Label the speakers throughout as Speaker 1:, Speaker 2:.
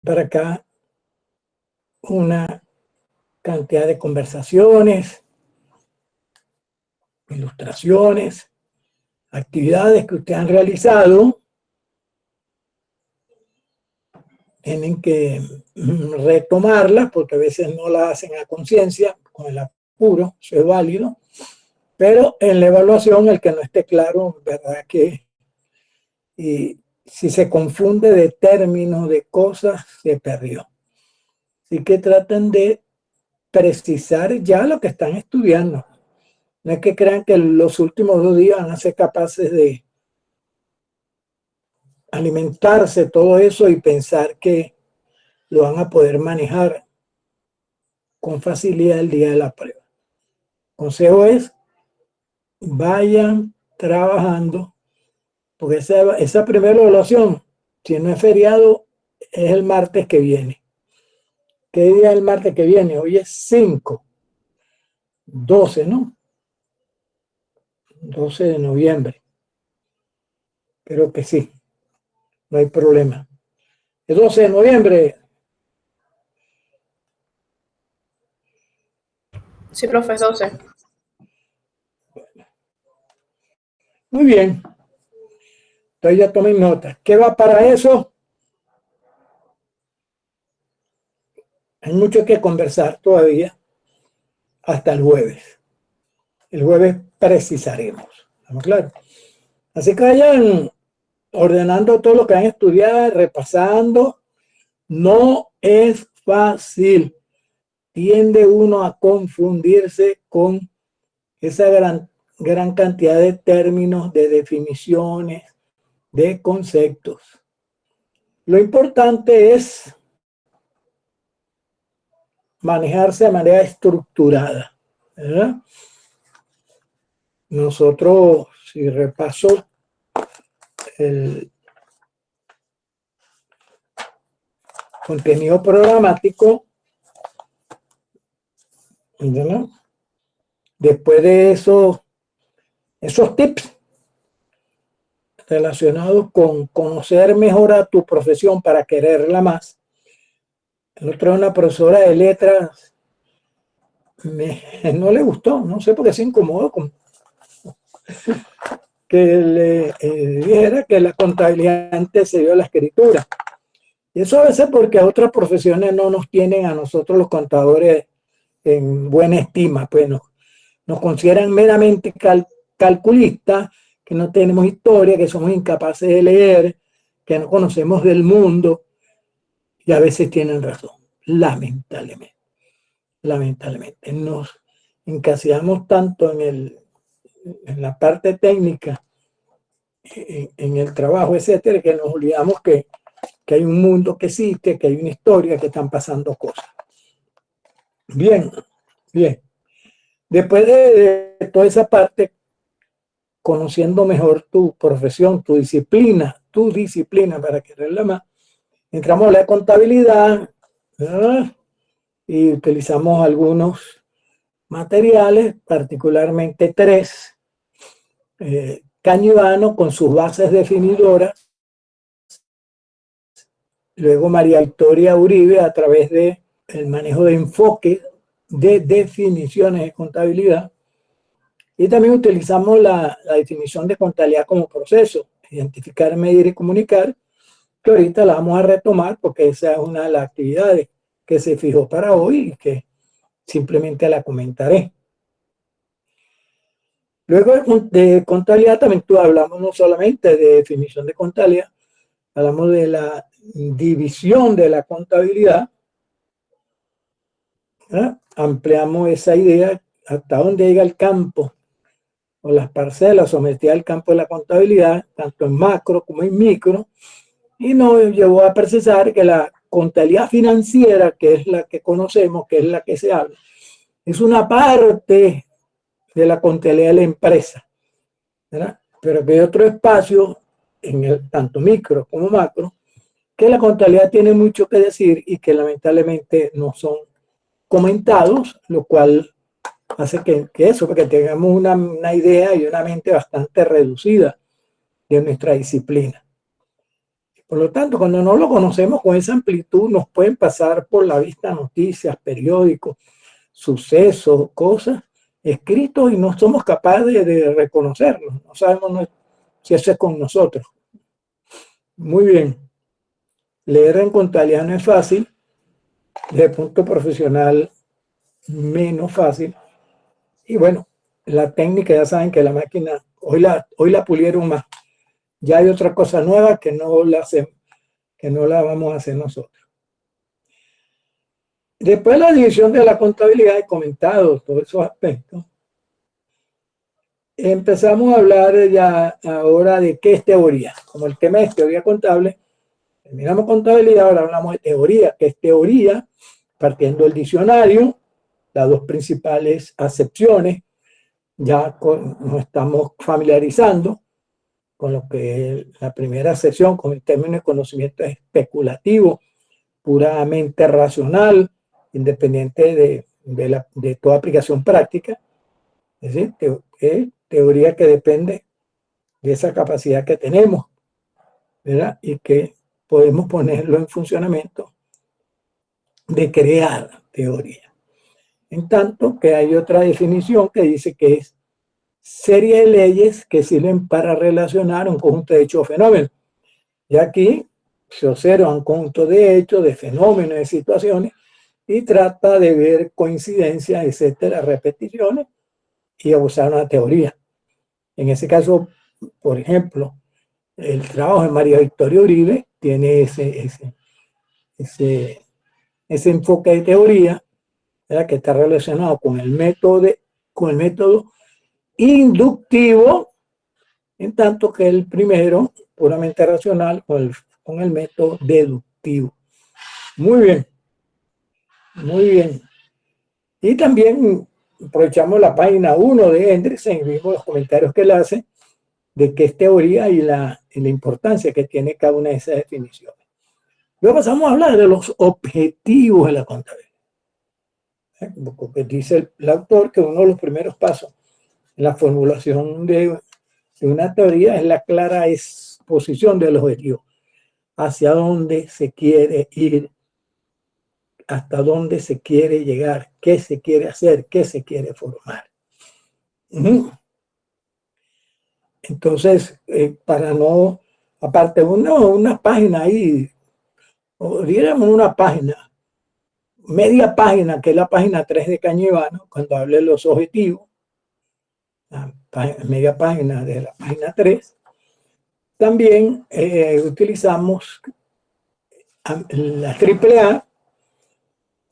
Speaker 1: para acá una cantidad de conversaciones, ilustraciones, actividades que ustedes han realizado. Tienen que retomarlas porque a veces no las hacen a conciencia, con el apuro, eso es válido. Pero en la evaluación, el que no esté claro, verdad que y si se confunde de términos, de cosas, se perdió. Así que traten de precisar ya lo que están estudiando. No es que crean que los últimos 2 días van a ser capaces de alimentarse todo eso y pensar que lo van a poder manejar con facilidad el día de la prueba. El consejo es, vayan trabajando, porque esa primera evaluación, si no es feriado, es el martes que viene. ¿Qué día es el martes que viene? Hoy es 5, 12, ¿no? 12 de noviembre. Creo que sí, no hay problema. El 12 de noviembre.
Speaker 2: Sí, profe, 12.
Speaker 1: Muy bien. Entonces ya tomen nota. ¿Qué va para eso? Hay mucho que conversar todavía hasta el jueves. El jueves precisaremos. ¿Estamos claros? Así que vayan ordenando todo lo que han estudiado, repasando. No es fácil. Tiende uno a confundirse con esa gran cantidad de términos, de definiciones, de conceptos. Lo importante es manejarse de manera estructurada, ¿verdad? Nosotros, si repaso el contenido programático, ¿verdad? Después de esos tips relacionados con conocer mejor a tu profesión para quererla más. El otro es una profesora de letras, no le gustó, no sé por qué se incomodó con que le dijera que la contabilidad antecedió a la escritura. Y eso a veces porque otras profesiones no nos tienen a nosotros los contadores en buena estima, pues nos consideran meramente calculistas, que no tenemos historia, que somos incapaces de leer, que no conocemos del mundo, y a veces tienen razón, lamentablemente. Lamentablemente. Nos encasillamos tanto en la parte técnica, en el trabajo, etcétera, que nos olvidamos que hay un mundo que existe, que hay una historia, que están pasando cosas. Bien, bien. Después de toda esa parte, conociendo mejor tu profesión, tu disciplina para quererla más, entramos a la contabilidad, ¿verdad? Y utilizamos algunos materiales, particularmente 3. Cañivano con sus bases definidoras, luego María Victoria Uribe a través del manejo de enfoque de definiciones de contabilidad, y también utilizamos la definición de contabilidad como proceso, identificar, medir y comunicar, que ahorita la vamos a retomar porque esa es una de las actividades que se fijó para hoy y que simplemente la comentaré. Luego de contabilidad también hablamos no solamente de definición de contabilidad, hablamos de la división de la contabilidad, ¿verdad? Ampliamos esa idea hasta dónde llega el campo o las parcelas sometidas al campo de la contabilidad, tanto en macro como en micro, y nos llevó a precisar que la contabilidad financiera, que es la que conocemos, que es la que se habla, es una parte de la contabilidad de la empresa, ¿verdad? Pero que hay otro espacio, tanto micro como macro, que la contabilidad tiene mucho que decir y que lamentablemente no son comentados, lo cual hace que porque tengamos una idea y una mente bastante reducida de nuestra disciplina. Por lo tanto, cuando no lo conocemos con esa amplitud, nos pueden pasar por la vista noticias, periódicos, sucesos, cosas escritos y no somos capaces de reconocerlos. No sabemos si eso es con nosotros. Muy bien. Leer en contabilidad no es fácil. Desde el punto profesional, menos fácil. Y bueno, la técnica, ya saben que la máquina, hoy la pulieron más. Ya hay otra cosa nueva que no la vamos a hacer nosotros. Después de la división de la contabilidad, he comentado todos esos aspectos. Empezamos a hablar ya ahora de qué es teoría. Como el tema es teoría contable, terminamos contabilidad, ahora hablamos de teoría. ¿Qué es teoría? Partiendo del diccionario, las dos principales acepciones, ya nos estamos familiarizando con lo que es la primera acepción, con el término de conocimiento especulativo, puramente racional, independiente de toda aplicación práctica. Es decir, teoría que depende de esa capacidad que tenemos, ¿verdad? Y que podemos ponerlo en funcionamiento de crear teoría. En tanto que hay otra definición que dice que es serie de leyes que sirven para relacionar un conjunto de hechos o fenómenos. Y aquí se observa un conjunto de hechos, de fenómenos, de situaciones, y trata de ver coincidencias, etcétera, repeticiones, y usar una teoría. En ese caso, por ejemplo, el trabajo de María Victoria Uribe tiene ese enfoque de teoría, ¿verdad? Que está relacionado con el método inductivo, en tanto que el primero, puramente racional, con el método deductivo. Muy bien, muy bien. Y también aprovechamos la página 1 de Hendriksen y vimos los comentarios que él hace de qué es teoría y la importancia que tiene cada una de esas definiciones. Luego pasamos a hablar de los objetivos de la contabilidad. Porque dice el autor que uno de los primeros pasos en la formulación de una teoría es la clara exposición del objetivo, hacia dónde se quiere ir, hasta dónde se quiere llegar, qué se quiere hacer, qué se quiere formar. Entonces, para no, aparte una página ahí, o diríamos una página, media página, que es la página 3 de Cañivano, cuando hablé de los objetivos, media página de la página 3, también utilizamos la AAA,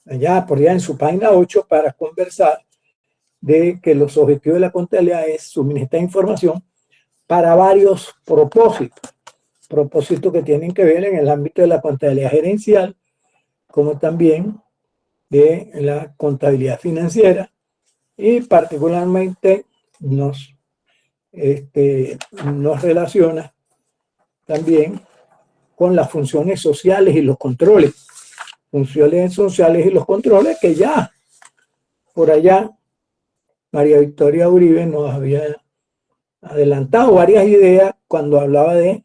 Speaker 1: allá por allá en su página 8, para conversar de que los objetivos de la contabilidad es suministrar información para varios propósitos que tienen que ver en el ámbito de la contabilidad gerencial, como también de la contabilidad financiera, y particularmente nos relaciona también con las funciones sociales y los controles. Funciones sociales y los controles que ya por allá María Victoria Uribe nos había adelantado varias ideas cuando hablaba de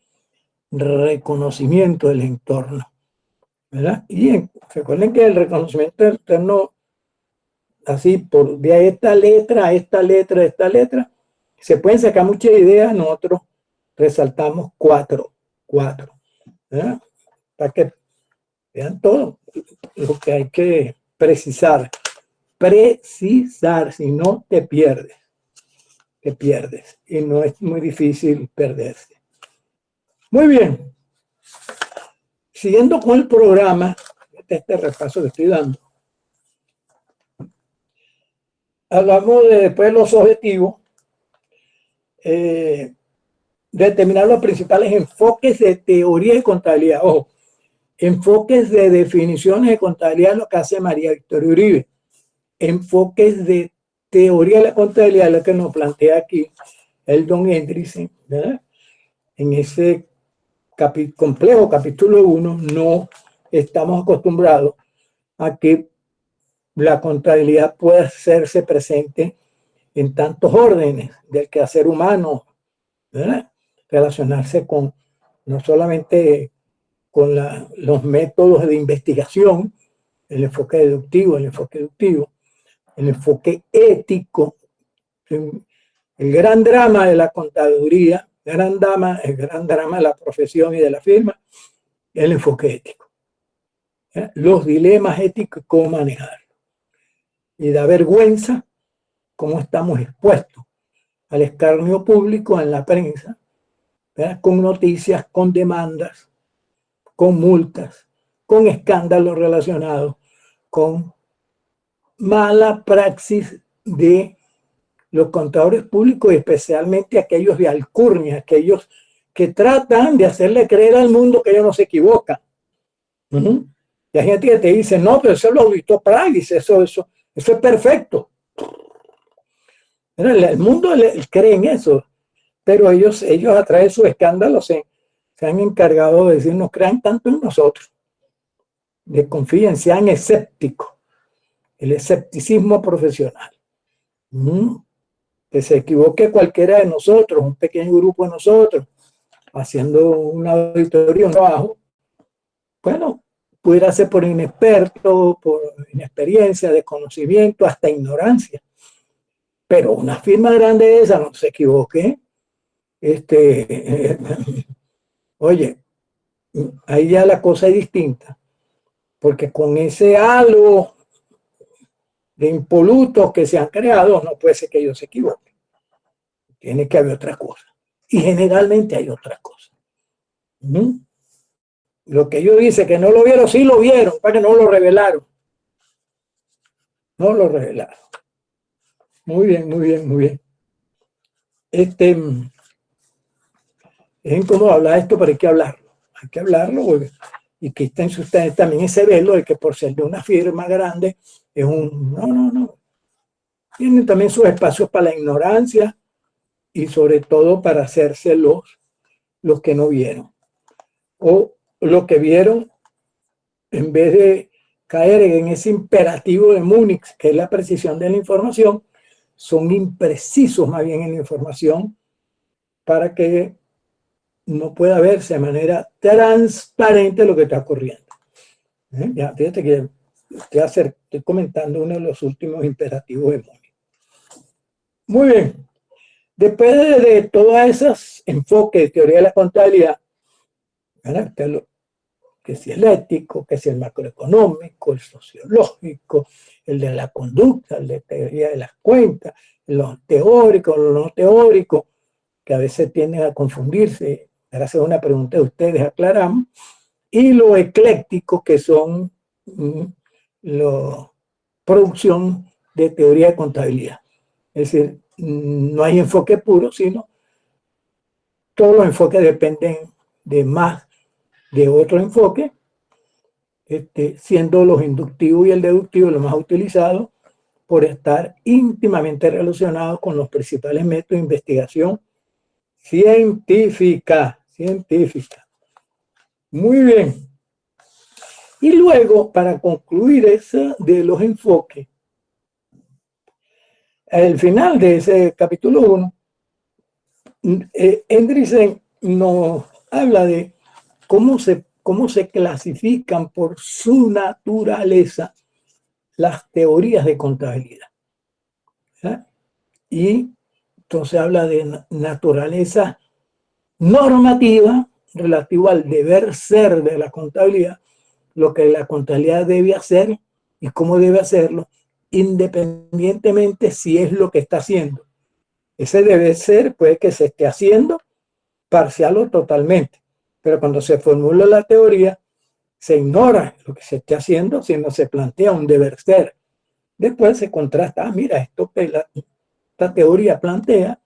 Speaker 1: reconocimiento del entorno, ¿verdad? Y recuerden que el reconocimiento del entorno, así de esta letra a esta letra a esta letra, se pueden sacar muchas ideas. Nosotros resaltamos cuatro, ¿verdad? Para que vean todo lo que hay que precisar, si no te pierdes, y no es muy difícil perderse. Muy bien, siguiendo con el programa, este repaso que estoy dando, hablamos después de los objetivos, determinar los principales enfoques de teoría y contabilidad. Ojo, enfoques de definiciones de contabilidad, lo que hace María Victoria Uribe. Enfoques de teoría de la contabilidad, lo que nos plantea aquí el don Hendriksen, ¿verdad? En ese complejo capítulo 1 no estamos acostumbrados a que la contabilidad pueda hacerse presente en tantos órdenes del quehacer humano, ¿verdad? Relacionarse con no solamente con los métodos de investigación, el enfoque deductivo, el enfoque ético. El gran drama de la contaduría, el gran drama de la profesión y de la firma, es el enfoque ético. Los dilemas éticos, cómo manejarlo. Y da vergüenza cómo estamos expuestos al escarnio público en la prensa, ¿verdad? Con noticias, con demandas, con multas, con escándalos relacionados con mala praxis de los contadores públicos, y especialmente aquellos de alcurnia, aquellos que tratan de hacerle creer al mundo que ellos no se equivocan. Y hay gente que te dice, no, pero eso lo auditó Praxis, eso es perfecto. El mundo cree en eso, pero ellos a través de sus escándalos se han encargado de decir, no crean tanto en nosotros, desconfíen, sean escépticos, el escepticismo profesional. Que se equivoque cualquiera de nosotros, un pequeño grupo de nosotros, haciendo una auditoría, un trabajo, bueno, pudiera ser por inexperto, por inexperiencia, desconocimiento, hasta ignorancia. Pero una firma grande de esa no se equivoque. Oye, ahí ya la cosa es distinta, porque con ese halo de impolutos que se han creado, no puede ser que ellos se equivoquen. Tiene que haber otra cosa. Y generalmente hay otras cosas. Lo que ellos dicen que no lo vieron, sí lo vieron, para que no lo revelaron. No lo revelaron. Muy bien, muy bien, muy bien. Es incómodo hablar de esto, pero hay que hablarlo. Hay que hablarlo, porque, y que está en ustedes también ese velo de que por ser de una firma grande es un... No. Tienen también sus espacios para la ignorancia y sobre todo para hacerse los que no vieron. O los que vieron, en vez de caer en ese imperativo de Múnich, que es la precisión de la información, son imprecisos más bien en la información para que no pueda verse de manera transparente lo que está ocurriendo. Ya, fíjate que estoy comentando uno de los últimos imperativos de Múnich. Muy bien. Después de todos esos enfoques de teoría de la contabilidad, ¿verdad? Que si el ético, que si el macroeconómico, el sociológico, el de la conducta, el de teoría de las cuentas, los teóricos, los no teóricos, que a veces tienden a confundirse. Ahora hacer una pregunta de ustedes, aclaramos. Y los eclécticos, que son la producción de teoría de contabilidad. Es decir, no hay enfoque puro, sino todos los enfoques dependen de más de otro enfoque, siendo los inductivos y el deductivo los más utilizados por estar íntimamente relacionados con los principales métodos de investigación científica. Muy bien. Y luego, para concluir eso de los enfoques, al final de ese capítulo 1, Andreessen nos habla de cómo se clasifican por su naturaleza las teorías de contabilidad. ¿Sí? Y entonces habla de naturaleza normativa relativa al deber ser de la contabilidad, lo que la contabilidad debe hacer y cómo debe hacerlo, independientemente si es lo que está haciendo. Ese debe ser puede que se esté haciendo parcial o totalmente, pero cuando se formula la teoría, se ignora lo que se esté haciendo, sino se plantea un deber ser. Después se contrasta, mira, esto que esta teoría plantea,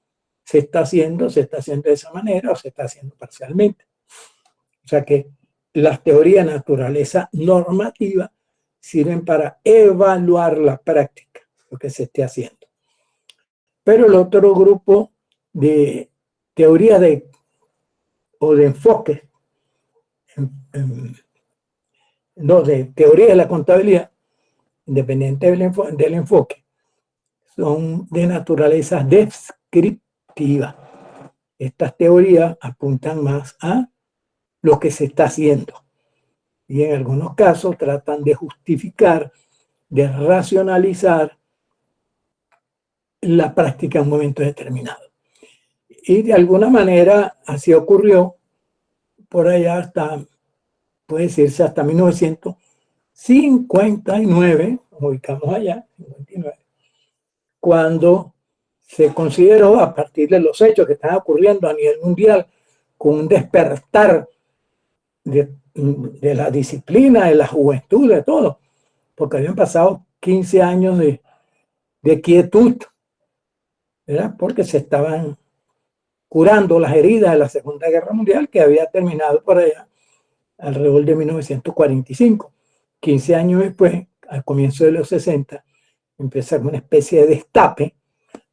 Speaker 1: se está haciendo de esa manera o se está haciendo parcialmente. O sea que las teorías de naturaleza normativa sirven para evaluar la práctica, lo que se esté haciendo. Pero el otro grupo de teorías o de enfoques, de teoría de la contabilidad, independiente del enfoque, son de naturaleza descriptiva. Estas teorías apuntan más a lo que se está haciendo. y en algunos casos tratan de justificar, de racionalizar la práctica en un momento determinado. Y de alguna manera así ocurrió por allá hasta, puede decirse, hasta 1959, nos ubicamos allá, 59, cuando se consideró, a partir de los hechos que están ocurriendo a nivel mundial, con un despertar de la disciplina, de la juventud, de todo, porque habían pasado 15 años de quietud, ¿verdad? Porque se estaban curando las heridas de la Segunda Guerra Mundial, que había terminado por allá alrededor de 1945. 15 años después, al comienzo de los 60, empieza una especie de destape,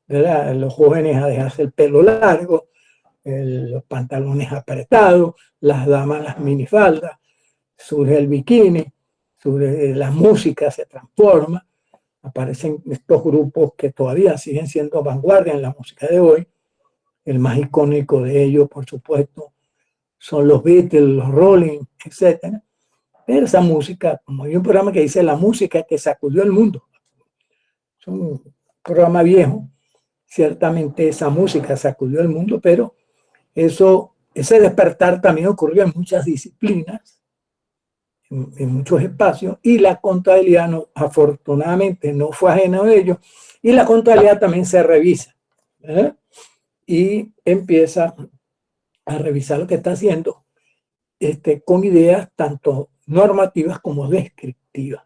Speaker 1: ¿verdad? Los jóvenes a dejarse el pelo largo, los pantalones apretados, las damas las minifaldas, surge el bikini, surge la música, se transforma, aparecen estos grupos que todavía siguen siendo vanguardia en la música de hoy. El más icónico de ellos, por supuesto, son los Beatles, los Rolling, etc. Pero esa música, como hay un programa que dice la música que sacudió el mundo, es un programa viejo, ciertamente esa música sacudió el mundo, pero ese despertar también ocurrió en muchas disciplinas, en muchos espacios, y la contabilidad afortunadamente no fue ajena a ello, y la contabilidad también se revisa, ¿eh? Y empieza a revisar lo que está haciendo con ideas tanto normativas como descriptivas.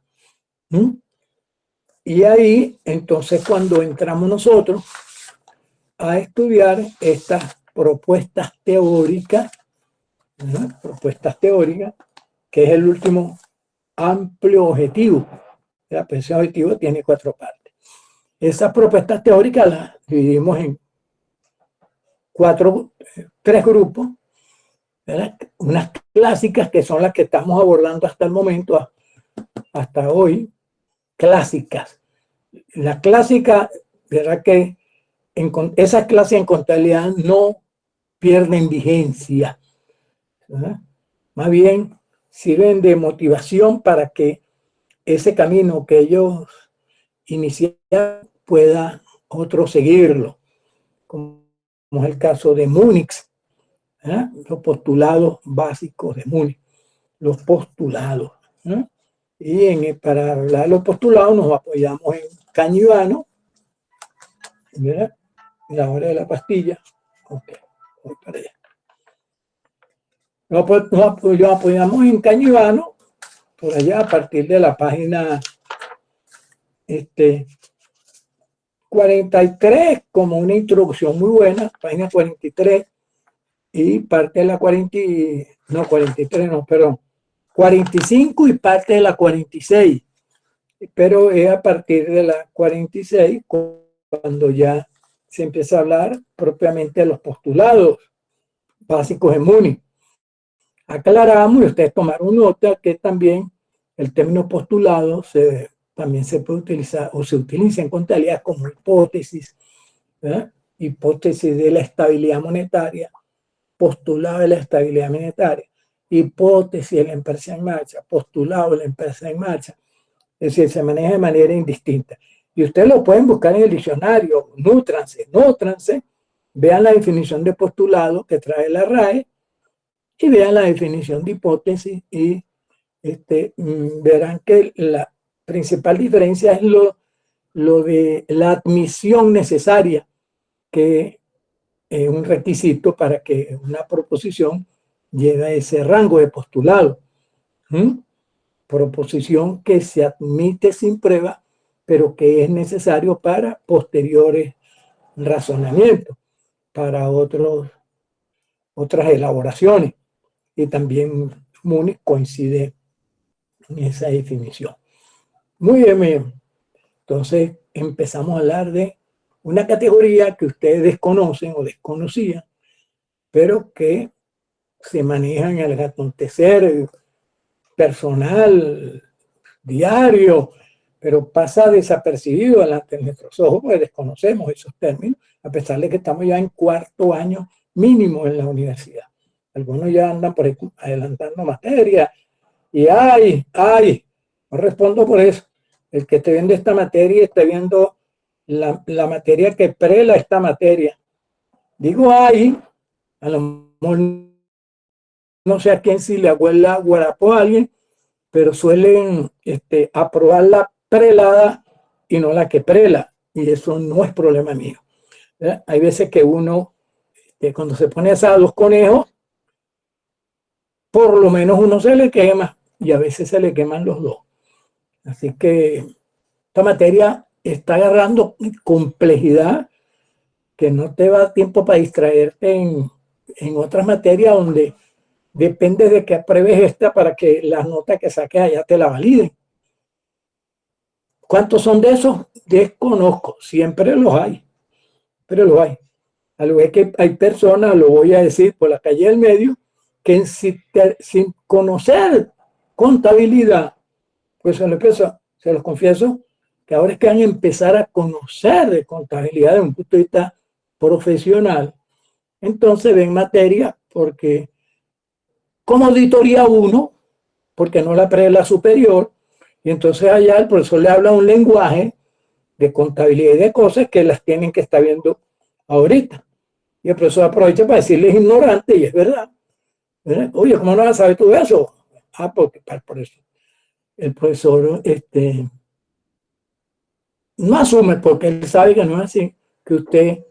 Speaker 1: Y ahí, entonces, cuando entramos nosotros a estudiar estas propuestas teóricas, que es el último amplio objetivo. Ese objetivo tiene 4 partes. Esas propuestas teóricas las dividimos en 3 grupos, ¿verdad? Unas clásicas que son las que estamos abordando hasta el momento, hasta hoy, clásicas. La clásica, ¿verdad? Que esas clases en contabilidad no pierden vigencia, ¿verdad? Más bien sirven de motivación para que ese camino que ellos iniciaron pueda otro seguirlo, como es el caso de Múnich, ¿eh? Los postulados básicos de Múnich, los postulados, ¿eh? Y para hablar de los postulados nos apoyamos en Cañivano, ¿verdad? La hora de la pastilla. Ok, voy para allá. Nos apoyamos en Cañivano, por allá a partir de la página 43, como una introducción muy buena, página 43, y parte de la 45 y parte de la 46, pero es a partir de la 46 cuando ya se empieza a hablar propiamente de los postulados básicos en Múnich. Aclaramos, y ustedes tomaron nota, que también el término postulado también se puede utilizar o se utiliza en contabilidad como hipótesis, ¿verdad? Hipótesis de la estabilidad monetaria, postulado de la estabilidad monetaria, hipótesis de la empresa en marcha, postulado de la empresa en marcha. Es decir, se maneja de manera indistinta. Y ustedes lo pueden buscar en el diccionario, nútranse, vean la definición de postulado que trae la RAE y vean la definición de hipótesis y verán que la principal diferencia es lo de la admisión necesaria, que es un requisito para que una proposición llegue a ese rango de postulado. Proposición que se admite sin prueba, pero que es necesario para posteriores razonamientos, para otras elaboraciones. Y también Múnich coincide en esa definición. Muy bien. Entonces empezamos a hablar de una categoría que ustedes desconocen o desconocían, pero que se maneja en el acontecer personal, diario, pero pasa desapercibido delante de nuestros ojos, porque desconocemos esos términos, a pesar de que estamos ya en 4º año mínimo en la universidad. Algunos ya andan por ahí adelantando materia Y no respondo por eso. El que esté viendo esta materia está viendo la materia que prela esta materia. Digo a lo mejor no sé a quién si le abuela guarapo a alguien, pero suelen aprobar la prelada y no la que prela. Y eso no es problema mío. ¿Verdad? Hay veces que uno, cuando se pone a asar los conejos, por lo menos uno se le quema y a veces se le queman los dos. Así que esta materia está agarrando complejidad que no te va a tiempo para distraerte en otras materias donde depende de que apruebes esta para que las notas que saques allá te la validen. ¿Cuántos son de esos? Desconozco, siempre los hay, pero los hay. A lo que hay personas, lo voy a decir por la calle del medio, que sin conocer contabilidad, pues se los confieso, que ahora es que van a empezar a conocer de contabilidad desde un punto de vista profesional. Entonces ven materia porque como auditoría uno, porque no la prela superior, y entonces allá el profesor le habla un lenguaje de contabilidad y de cosas que las tienen que estar viendo ahorita. Y el profesor aprovecha para decirles ignorante, y es verdad. ¿Verdad? Oye, ¿cómo no vas a saber tú eso? Porque por eso. El profesor no asume, porque él sabe que no es así, que usted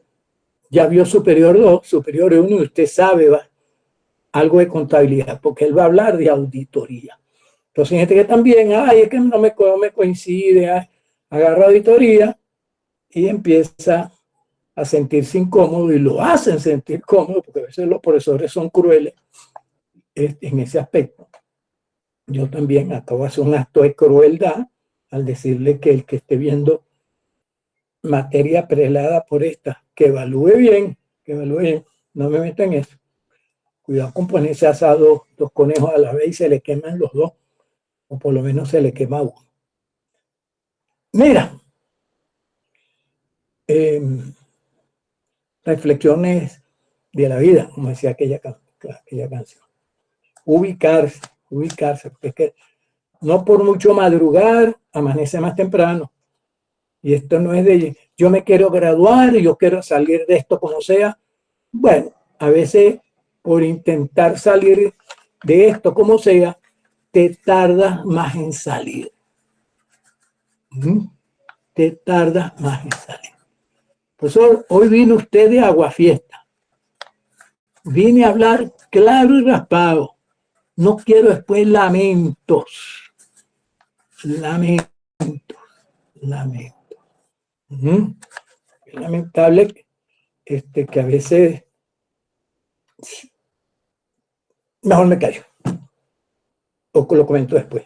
Speaker 1: ya vio Superior 2, Superior 1, y usted sabe algo de contabilidad, porque él va a hablar de auditoría. Entonces hay gente que también, es que no me coincide, agarra auditoría y empieza a sentirse incómodo y lo hacen sentir cómodo, porque a veces los profesores son crueles en ese aspecto. Yo también acabo de hacer un acto de crueldad al decirle que el que esté viendo materia prelada por esta, que evalúe bien, no me meto en eso. Cuidado con ponerse asado dos conejos a la vez y se le queman los dos, o por lo menos se le quema uno. Mira, reflexiones de la vida, como decía aquella canción. Ubicarse, porque es que no por mucho madrugar, amanece más temprano. Y esto no es de yo me quiero graduar y yo quiero salir de esto como sea. Bueno, a veces por intentar salir de esto como sea, te tardas más en salir. Te tardas más en salir. Profesor, hoy vino usted de Aguafiesta. Vine a hablar claro y raspado. No quiero después lamentos. Lamentos. Es lamentable que a veces mejor me callo. O lo comento después.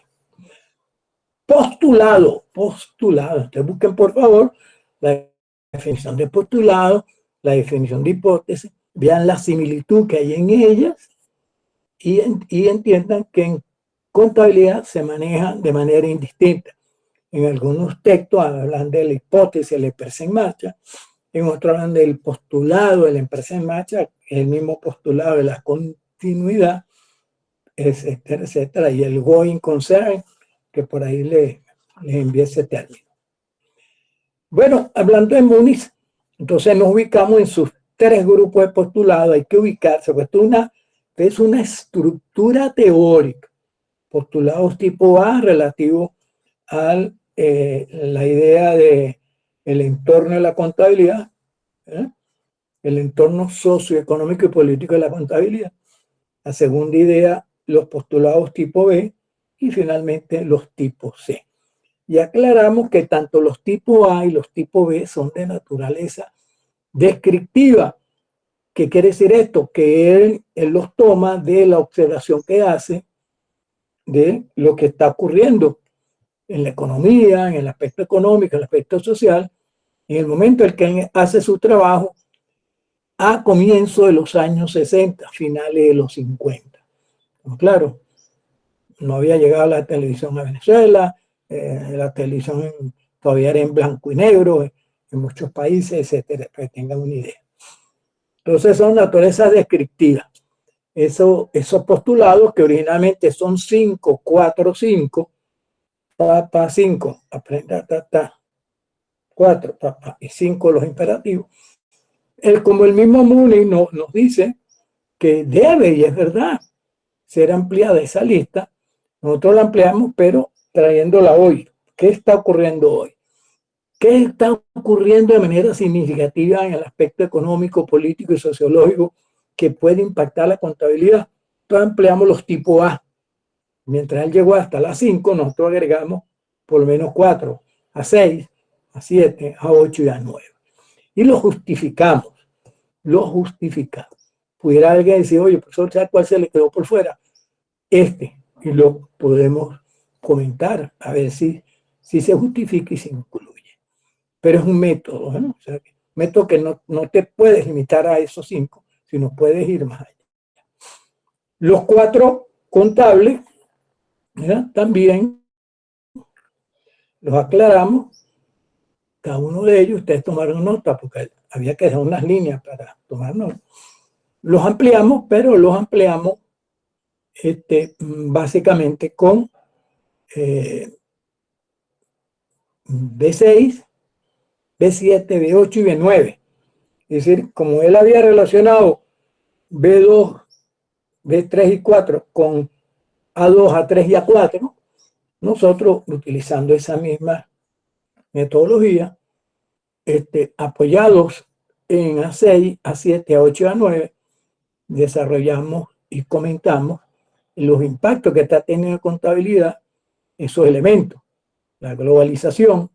Speaker 1: Postulado. Ustedes busquen, por favor, la definición de postulado, la definición de hipótesis, vean la similitud que hay en ellas y entiendan que en contabilidad se maneja de manera indistinta. En algunos textos hablan de la hipótesis, la empresa en marcha, en otros hablan del postulado de la empresa en marcha, el mismo postulado de la continuidad, etcétera, etcétera, y el going concern, que por ahí le envié ese término. Bueno, hablando de Múnich, entonces nos ubicamos en sus tres grupos de postulados, hay que ubicarse, pues es una estructura teórica. Postulados tipo A relativo a la idea de el entorno de la contabilidad, el entorno socioeconómico y político de la contabilidad. La segunda idea, los postulados tipo B y finalmente los tipos C. Y aclaramos que tanto los tipo A y los tipo B son de naturaleza descriptiva. ¿Qué quiere decir esto? Que él los toma de la observación que hace de lo que está ocurriendo en la economía, en el aspecto económico, en el aspecto social, en el momento en que él hace su trabajo a comienzos de los años 60, finales de los 50. Claro, no había llegado la televisión a Venezuela, la televisión todavía era en blanco y negro en muchos países, etcétera, para que tengan una idea. Entonces son naturalezas descriptivas. esos postulados que originalmente son 5, 4, 5, pa, 5, aprenda, 4, y 5 los imperativos. Como el mismo Mooney nos dice que debe, y es verdad, ser ampliada esa lista, nosotros la ampliamos, pero trayéndola hoy. ¿Qué está ocurriendo hoy? ¿Qué está ocurriendo de manera significativa en el aspecto económico, político y sociológico que puede impactar la contabilidad? Entonces ampliamos los tipos A. Mientras él llegó hasta las 5, nosotros agregamos por lo menos 4, a 6, a 7, a 8 y a 9. Y lo justificamos. Lo justificamos. Pudiera alguien decir, oye, profesor, ¿sabe cuál se le quedó por fuera? Y lo podemos comentar, a ver si se justifica y se incluye. Pero es un método, ¿no? O sea, un método que no te puedes limitar a esos 5, sino puedes ir más allá. Los 4 contables, ¿ya? También los aclaramos. Cada uno de ellos, ustedes tomaron nota, porque había que dejar unas líneas para tomar nota. Los ampliamos, pero los ampliamos básicamente con B6, B7, B8 y B9. Es decir, como él había relacionado B2, B3 y 4 con A2, A3 y A4, nosotros, utilizando esa misma metodología, apoyados en A6, A7, A8 y A9, desarrollamos y comentamos los impactos que está teniendo en contabilidad esos elementos: la globalización,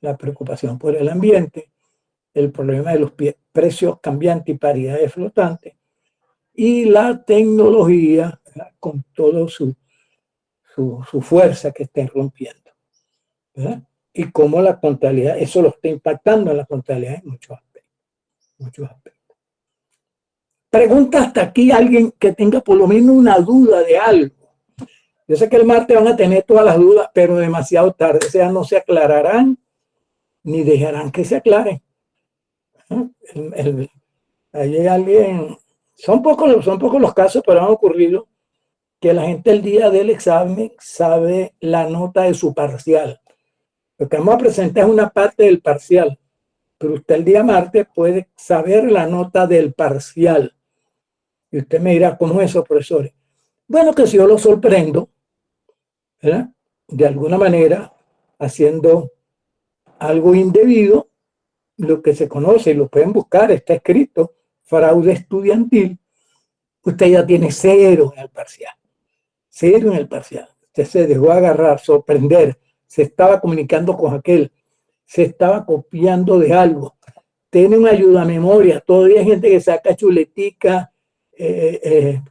Speaker 1: la preocupación por el ambiente, el problema de los precios cambiantes y paridades flotantes, y la tecnología, ¿verdad?, con toda su fuerza que está rompiendo, ¿verdad? Y cómo la contabilidad, eso lo está impactando en la contabilidad en muchos aspectos. Muchos aspectos. Pregunta hasta aquí alguien que tenga por lo menos una duda de algo. Yo sé que el martes van a tener todas las dudas, pero demasiado tarde, o sea, no se aclararán ni dejarán que se aclaren. Ahí hay alguien, son pocos los casos, pero han ocurrido que la gente el día del examen sabe la nota de su parcial. Lo que vamos a presentar es una parte del parcial, pero usted el día martes puede saber la nota del parcial. Y usted me dirá, ¿cómo es eso, profesores? Bueno, que si yo lo sorprendo, ¿verdad?, de alguna manera, haciendo algo indebido, lo que se conoce, y lo pueden buscar, está escrito, fraude estudiantil, usted ya tiene 0 en el parcial. 0 en el parcial. Usted se dejó agarrar, sorprender, se estaba comunicando con aquel, se estaba copiando de algo, tiene una ayuda a memoria. Todavía hay gente que saca chuletica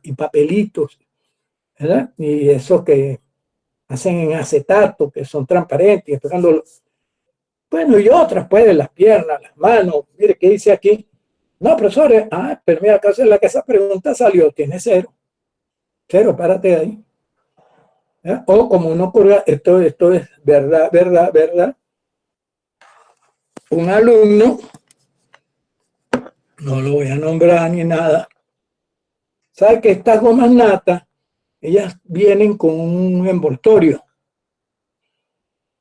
Speaker 1: y papelitos, ¿verdad? Y esos que hacen en acetato, que son transparentes, esperando. Bueno, y otras, pues, las piernas, las manos. Mire, ¿qué dice aquí? No, profesores, pero mira, acá es la que esa pregunta salió, tiene 0. 0, párate ahí. ¿Ya? O como no ocurre, esto es verdad, verdad, verdad. Un alumno, no lo voy a nombrar ni nada, sabe que estas gomas nata, ellas vienen con un envoltorio.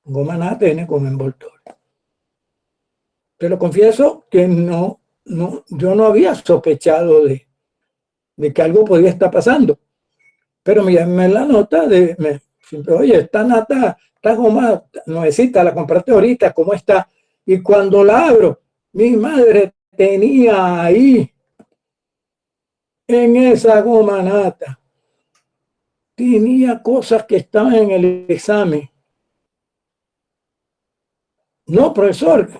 Speaker 1: Goma nata viene con un envoltorio. Te lo confieso que yo no había sospechado de que algo podía estar pasando. Pero me la nota oye, esta nata, esta goma nuevecita, la compraste ahorita, ¿cómo está? Y cuando la abro, mi madre tenía ahí, en esa goma nata, tenía cosas que estaban en el examen. No, profesor.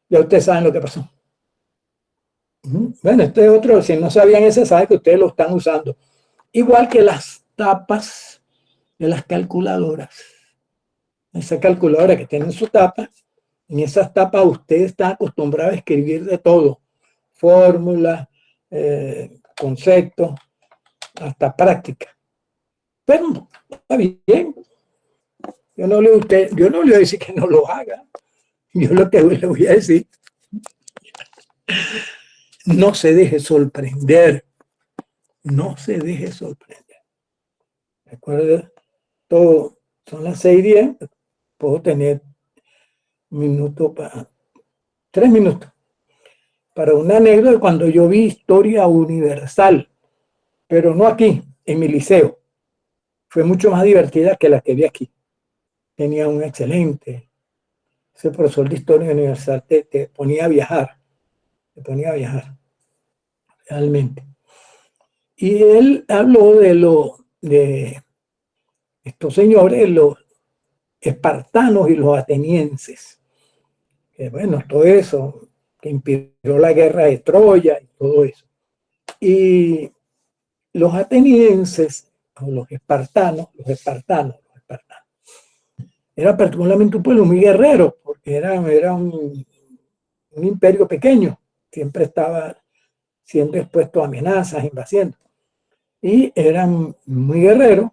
Speaker 1: Ya ustedes saben lo que pasó. Bueno, este otro, si no sabían ese, saben que ustedes lo están usando. Igual que las tapas de las calculadoras. Esa calculadora que tiene su tapa, en esas tapas usted está acostumbrado a escribir de todo. Fórmulas, conceptos, hasta práctica. Pero está bien. Yo no le voy a decir que no lo haga. Yo lo que le voy a decir, no se deje sorprender, no se deje sorprender. Recuerda, todo, son las 6:10, puedo tener minutos para 3 minutos para una anécdota cuando yo vi Historia Universal, pero no aquí, en mi liceo. Fue mucho más divertida que la que vi aquí. Tenía un excelente, ese profesor de Historia Universal te ponía a viajar, realmente. Y él habló de estos señores, los espartanos y los atenienses. Que bueno, todo eso, que inspiró la guerra de Troya y todo eso. Y los atenienses, o los espartanos, era particularmente un pueblo muy guerrero, porque era un imperio pequeño, siempre estaba siendo expuesto a amenazas, invasiones, y eran muy guerreros,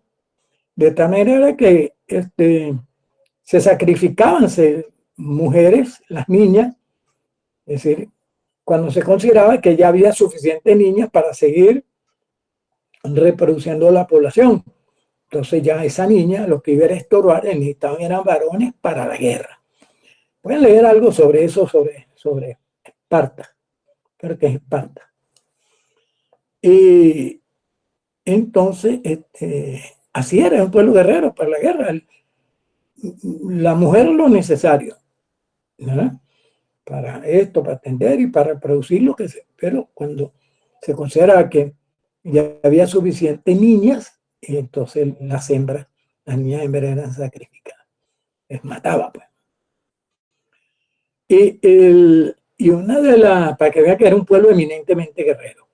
Speaker 1: de tal manera que se sacrificaban mujeres, las niñas, es decir, cuando se consideraba que ya había suficientes niñas para seguir reproduciendo la población. Entonces ya esa niña, lo que iba a estorbar, necesitaban eran varones para la guerra. Pueden leer algo sobre eso, sobre Esparta. Creo que es Esparta. Y entonces, así era un pueblo guerrero para la guerra. La mujer lo necesario, ¿verdad? Para esto, para atender y para reproducir lo que sea. Pero cuando se considera que ya había suficientes niñas, entonces las niñas hembras eran sacrificadas. Les mataba, pues. Y una de las, para que vea que era un pueblo eminentemente guerrero.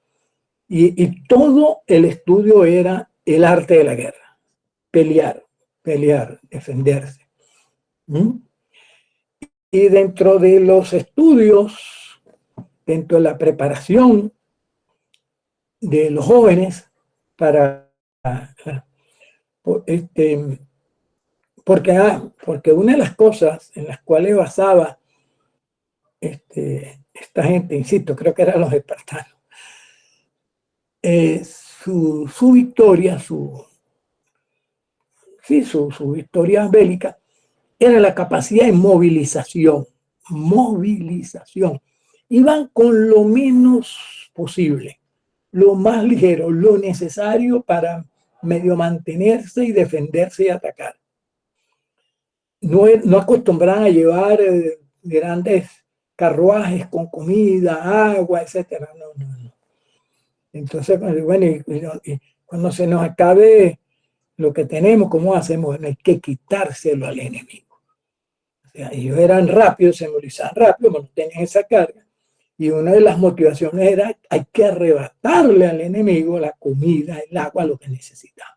Speaker 1: Y todo el estudio era el arte de la guerra. Pelear, defenderse. ¿Mm? Y dentro de los estudios, dentro de la preparación de los jóvenes para porque una de las cosas en las cuales basaba esta gente, insisto, creo que eran los espartanos, su victoria, su victoria bélica, era la capacidad de movilización. Iban con lo menos posible, lo más ligero, lo necesario para medio mantenerse y defenderse y atacar. No acostumbraban a llevar grandes carruajes con comida, agua, etcétera. No. Entonces, bueno, y cuando se nos acabe lo que tenemos, ¿cómo hacemos? Bueno, hay que quitárselo al enemigo. O sea, ellos eran rápidos, se movilizaban rápido, no tenían esa carga. Y una de las motivaciones era, hay que arrebatarle al enemigo la comida, el agua, lo que necesitaba,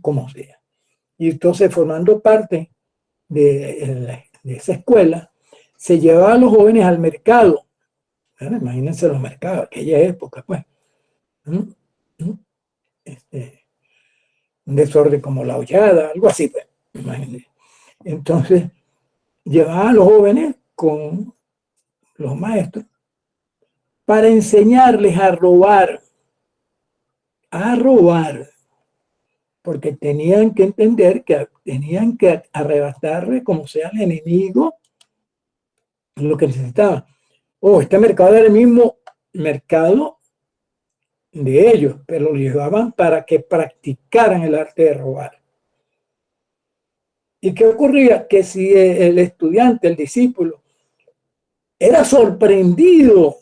Speaker 1: como sea. Y entonces, formando parte de esa escuela, se llevaba a los jóvenes al mercado. Bueno, imagínense los mercados, aquella época, pues. Un desorden como la hollada, algo así, pues. Imagínense. Entonces, llevaba a los jóvenes con los maestros para enseñarles a robar, porque tenían que entender que tenían que arrebatarle como sea al enemigo lo que necesitaban. Este mercado era el mismo mercado de ellos, pero lo llevaban para que practicaran el arte de robar. ¿Y qué ocurría? Que si el estudiante, el discípulo, era sorprendido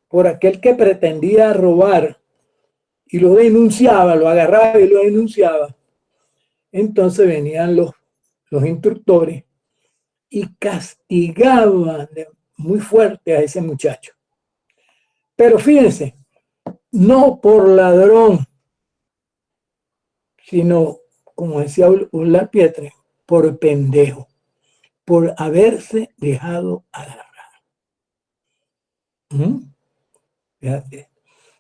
Speaker 1: por aquel que pretendía robar y lo denunciaba, lo agarraba y lo denunciaba, entonces venían los instructores y castigaban muy fuerte a ese muchacho. Pero fíjense, no por ladrón, sino, como decía Ulla Pietre, por pendejo, por haberse dejado agarrar. Fíjate.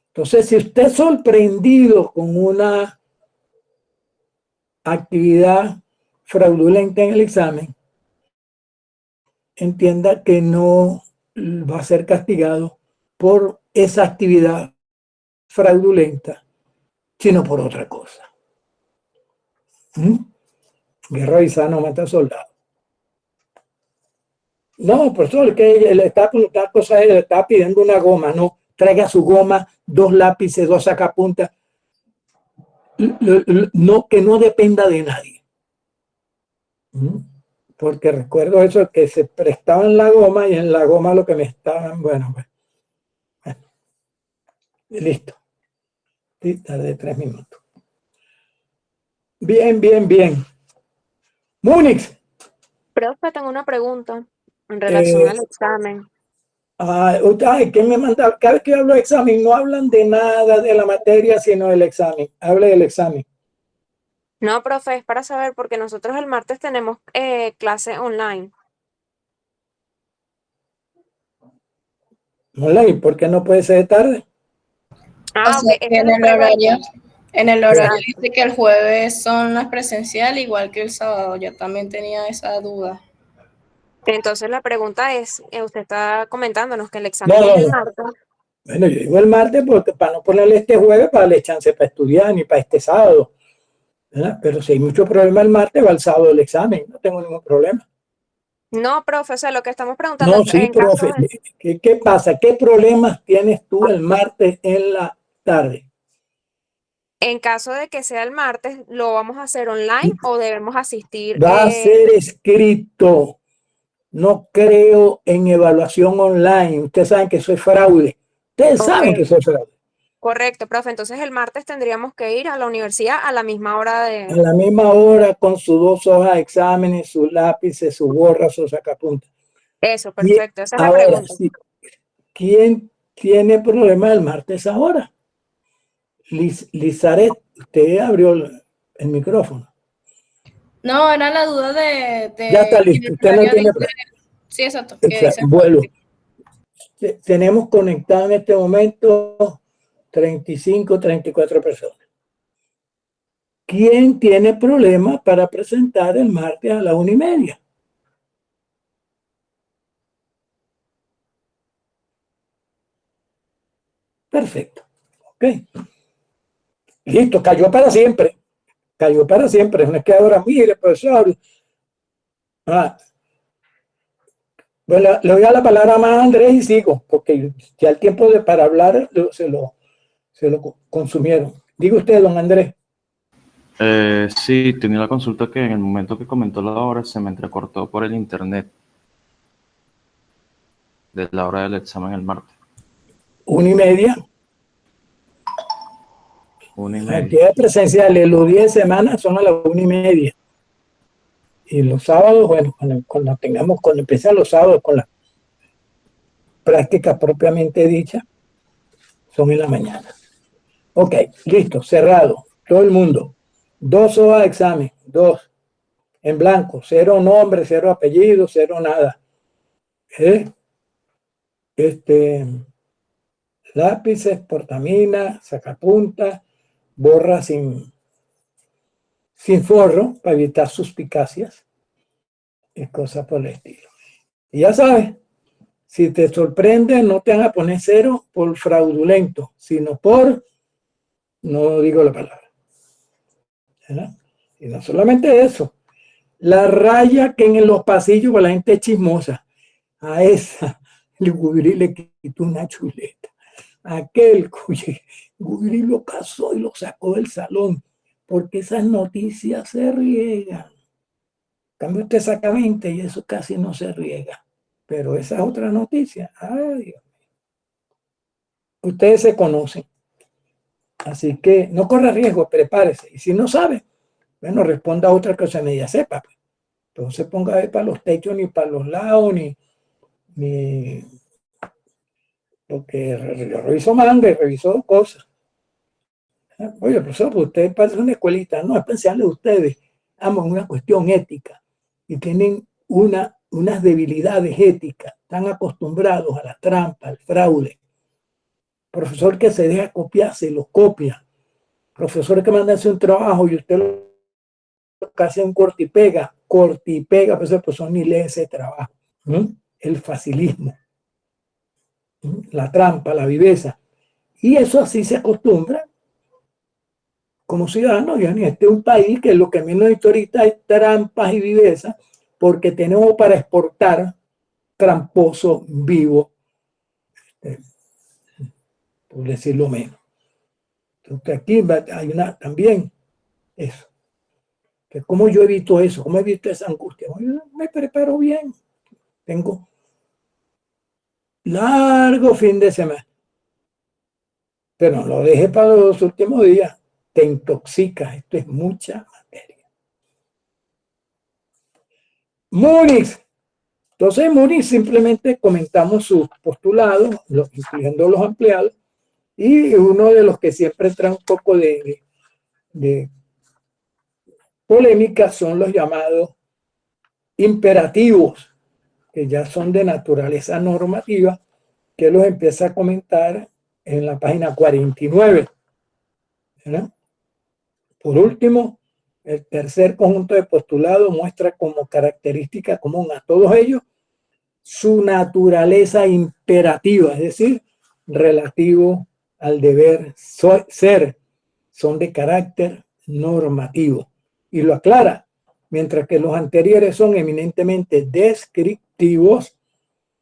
Speaker 1: Entonces, si usted es sorprendido con una actividad fraudulenta en el examen, entienda que no va a ser castigado por esa actividad fraudulenta, sino por otra cosa. Guerra avisada no mata soldados. No, profesor, que le está preguntando cosas, le está pidiendo una goma, no, traiga su goma, 2 lápices, 2 sacapuntas, no, que no dependa de nadie. Porque recuerdo eso, que se prestaban la goma y en la goma lo que me estaban, bueno, listo. Lista de 3 minutos. Bien, bien, bien. Múnich.
Speaker 2: Profe, tengo una pregunta en relación al examen.
Speaker 1: Ay, ¿qué me manda? Cada vez que hablo de examen, no hablan de nada de la materia, sino del examen. Hable del examen.
Speaker 2: No, profe, es para saber porque nosotros el martes tenemos clase online.
Speaker 1: Online, ¿por qué no puede ser de tarde?
Speaker 3: O
Speaker 2: Ah, ok,
Speaker 3: sea que
Speaker 2: esa es la pregunta.
Speaker 3: en el horario
Speaker 2: Exacto.
Speaker 3: dice que el jueves son las presenciales, igual que el sábado. Yo también tenía esa duda.
Speaker 2: Entonces la pregunta es, usted está comentándonos que el
Speaker 1: No,
Speaker 2: examen es
Speaker 1: no,
Speaker 2: el
Speaker 1: no.
Speaker 2: martes.
Speaker 1: Bueno, yo digo el martes porque para no ponerle este jueves para darle chance para estudiar ni para este sábado, ¿verdad? Pero si hay mucho problema el martes, va el sábado el examen, no tengo ningún problema.
Speaker 2: No, profe, o sea, lo que estamos preguntando
Speaker 1: No, sí,
Speaker 2: en caso
Speaker 1: profe. ¿Qué pasa? ¿Qué problemas tienes tú el martes en la tarde?
Speaker 2: de que sea el martes, ¿lo vamos a hacer online o debemos asistir?
Speaker 1: Va a ser escrito. No creo en evaluación online. Ustedes saben que eso es fraude. Ustedes
Speaker 2: Ok,
Speaker 1: saben que eso es fraude.
Speaker 2: correcto, profe. Entonces el martes tendríamos que ir a la universidad a la misma hora
Speaker 1: A
Speaker 2: de...
Speaker 1: la misma hora, con sus 2 hojas de exámenes, sus lápices, sus borras, sus sacapuntas.
Speaker 2: Eso,
Speaker 1: Y
Speaker 2: perfecto. Esa es la
Speaker 1: ahora,
Speaker 2: pregunta.
Speaker 1: sí, ¿quién tiene problema el martes ahora? Lizaret, usted abrió el micrófono.
Speaker 3: No, era la duda
Speaker 1: Ya está
Speaker 3: que en
Speaker 1: listo,
Speaker 3: el
Speaker 1: usted no
Speaker 3: horario
Speaker 1: tiene
Speaker 3: dice,
Speaker 1: problema.
Speaker 3: sí, exacto,
Speaker 1: O
Speaker 3: que
Speaker 1: sea,
Speaker 3: dice
Speaker 1: vuelo. Tenemos conectado en este momento 35, 34 personas. ¿Quién tiene problemas para presentar el martes a la 1:30? Perfecto. Ok. Listo, cayó para siempre. Cayó para siempre. No es que ahora, mire, profesor. Bueno, le doy a la palabra más a Andrés y sigo, porque ya el tiempo para hablar se lo consumieron. Diga usted, don Andrés.
Speaker 4: Sí, tenía la consulta que en el momento que comentó la hora se me entrecortó por el internet de la hora del examen el martes.
Speaker 1: 1:30.
Speaker 4: 1:30.
Speaker 1: Actividades presenciales, los 10 semanas son a las 1:30. Y los sábados, bueno, cuando empiezan los sábados con la práctica propiamente dicha, son en la mañana. Ok, listo, cerrado. Todo el mundo. 2 hojas de examen, 2. En blanco, 0 nombre, 0 apellido, 0 nada. Este, lápices, portamina, sacapunta, borra sin forro para evitar suspicacias y cosas por el estilo. Y ya sabes, si te sorprende, no te van a poner 0 por fraudulento, sino por, no digo la palabra. ¿Verdad? Y no solamente eso, la raya que en los pasillos la gente es chismosa, a esa el Gudri le quitó una chuleta. Aquel cuyo Gudri lo casó y lo sacó del salón, porque esas noticias se riegan. En cambio, usted saca 20 y eso casi no se riega. Pero esa es otra noticia. Ay, Dios. Ustedes se conocen. Así que no corra riesgo, prepárese. Y si no sabe, bueno, responda a otra cosa media sepa. Entonces ponga a ver para los techos, ni para los lados, ni porque yo reviso manga y reviso cosas. Oye, profesor, pues usted parece una escuelita, no, es pensarle a ustedes, aman una cuestión ética y tienen unas debilidades éticas, están acostumbrados a la trampa, al fraude. Profesor que se deja copiar, se lo copia. Profesor que manda a hacer un trabajo y usted lo que hace un corta y pega, pues ni lee ese trabajo. ¿Mm? El facilismo. la trampa, la viveza. Y eso así se acostumbra como ciudadanos. Y este es un país que lo que menos necesita ahorita es trampas y viveza, porque tenemos para exportar tramposo vivo, por decirlo menos. Entonces aquí hay una también eso. Que ¿cómo yo evito eso? ¿Cómo evito esa angustia? Yo me preparo bien. Tengo largo fin de semana. Pero no lo dejes para los últimos días. Te intoxicas. Esto es mucha materia. Múnich. Entonces, Múnich simplemente comentamos sus postulados, incluyendo los empleados, y uno de los que siempre trae un poco de polémica son los llamados imperativos, que ya son de naturaleza normativa, que los empieza a comentar en la página 49. ¿Verdad? Por último, el tercer conjunto de postulados muestra como característica común a todos ellos su naturaleza imperativa, es decir, relativo al deber ser, son de carácter normativo. Y lo aclara, mientras que los anteriores son eminentemente descriptivos,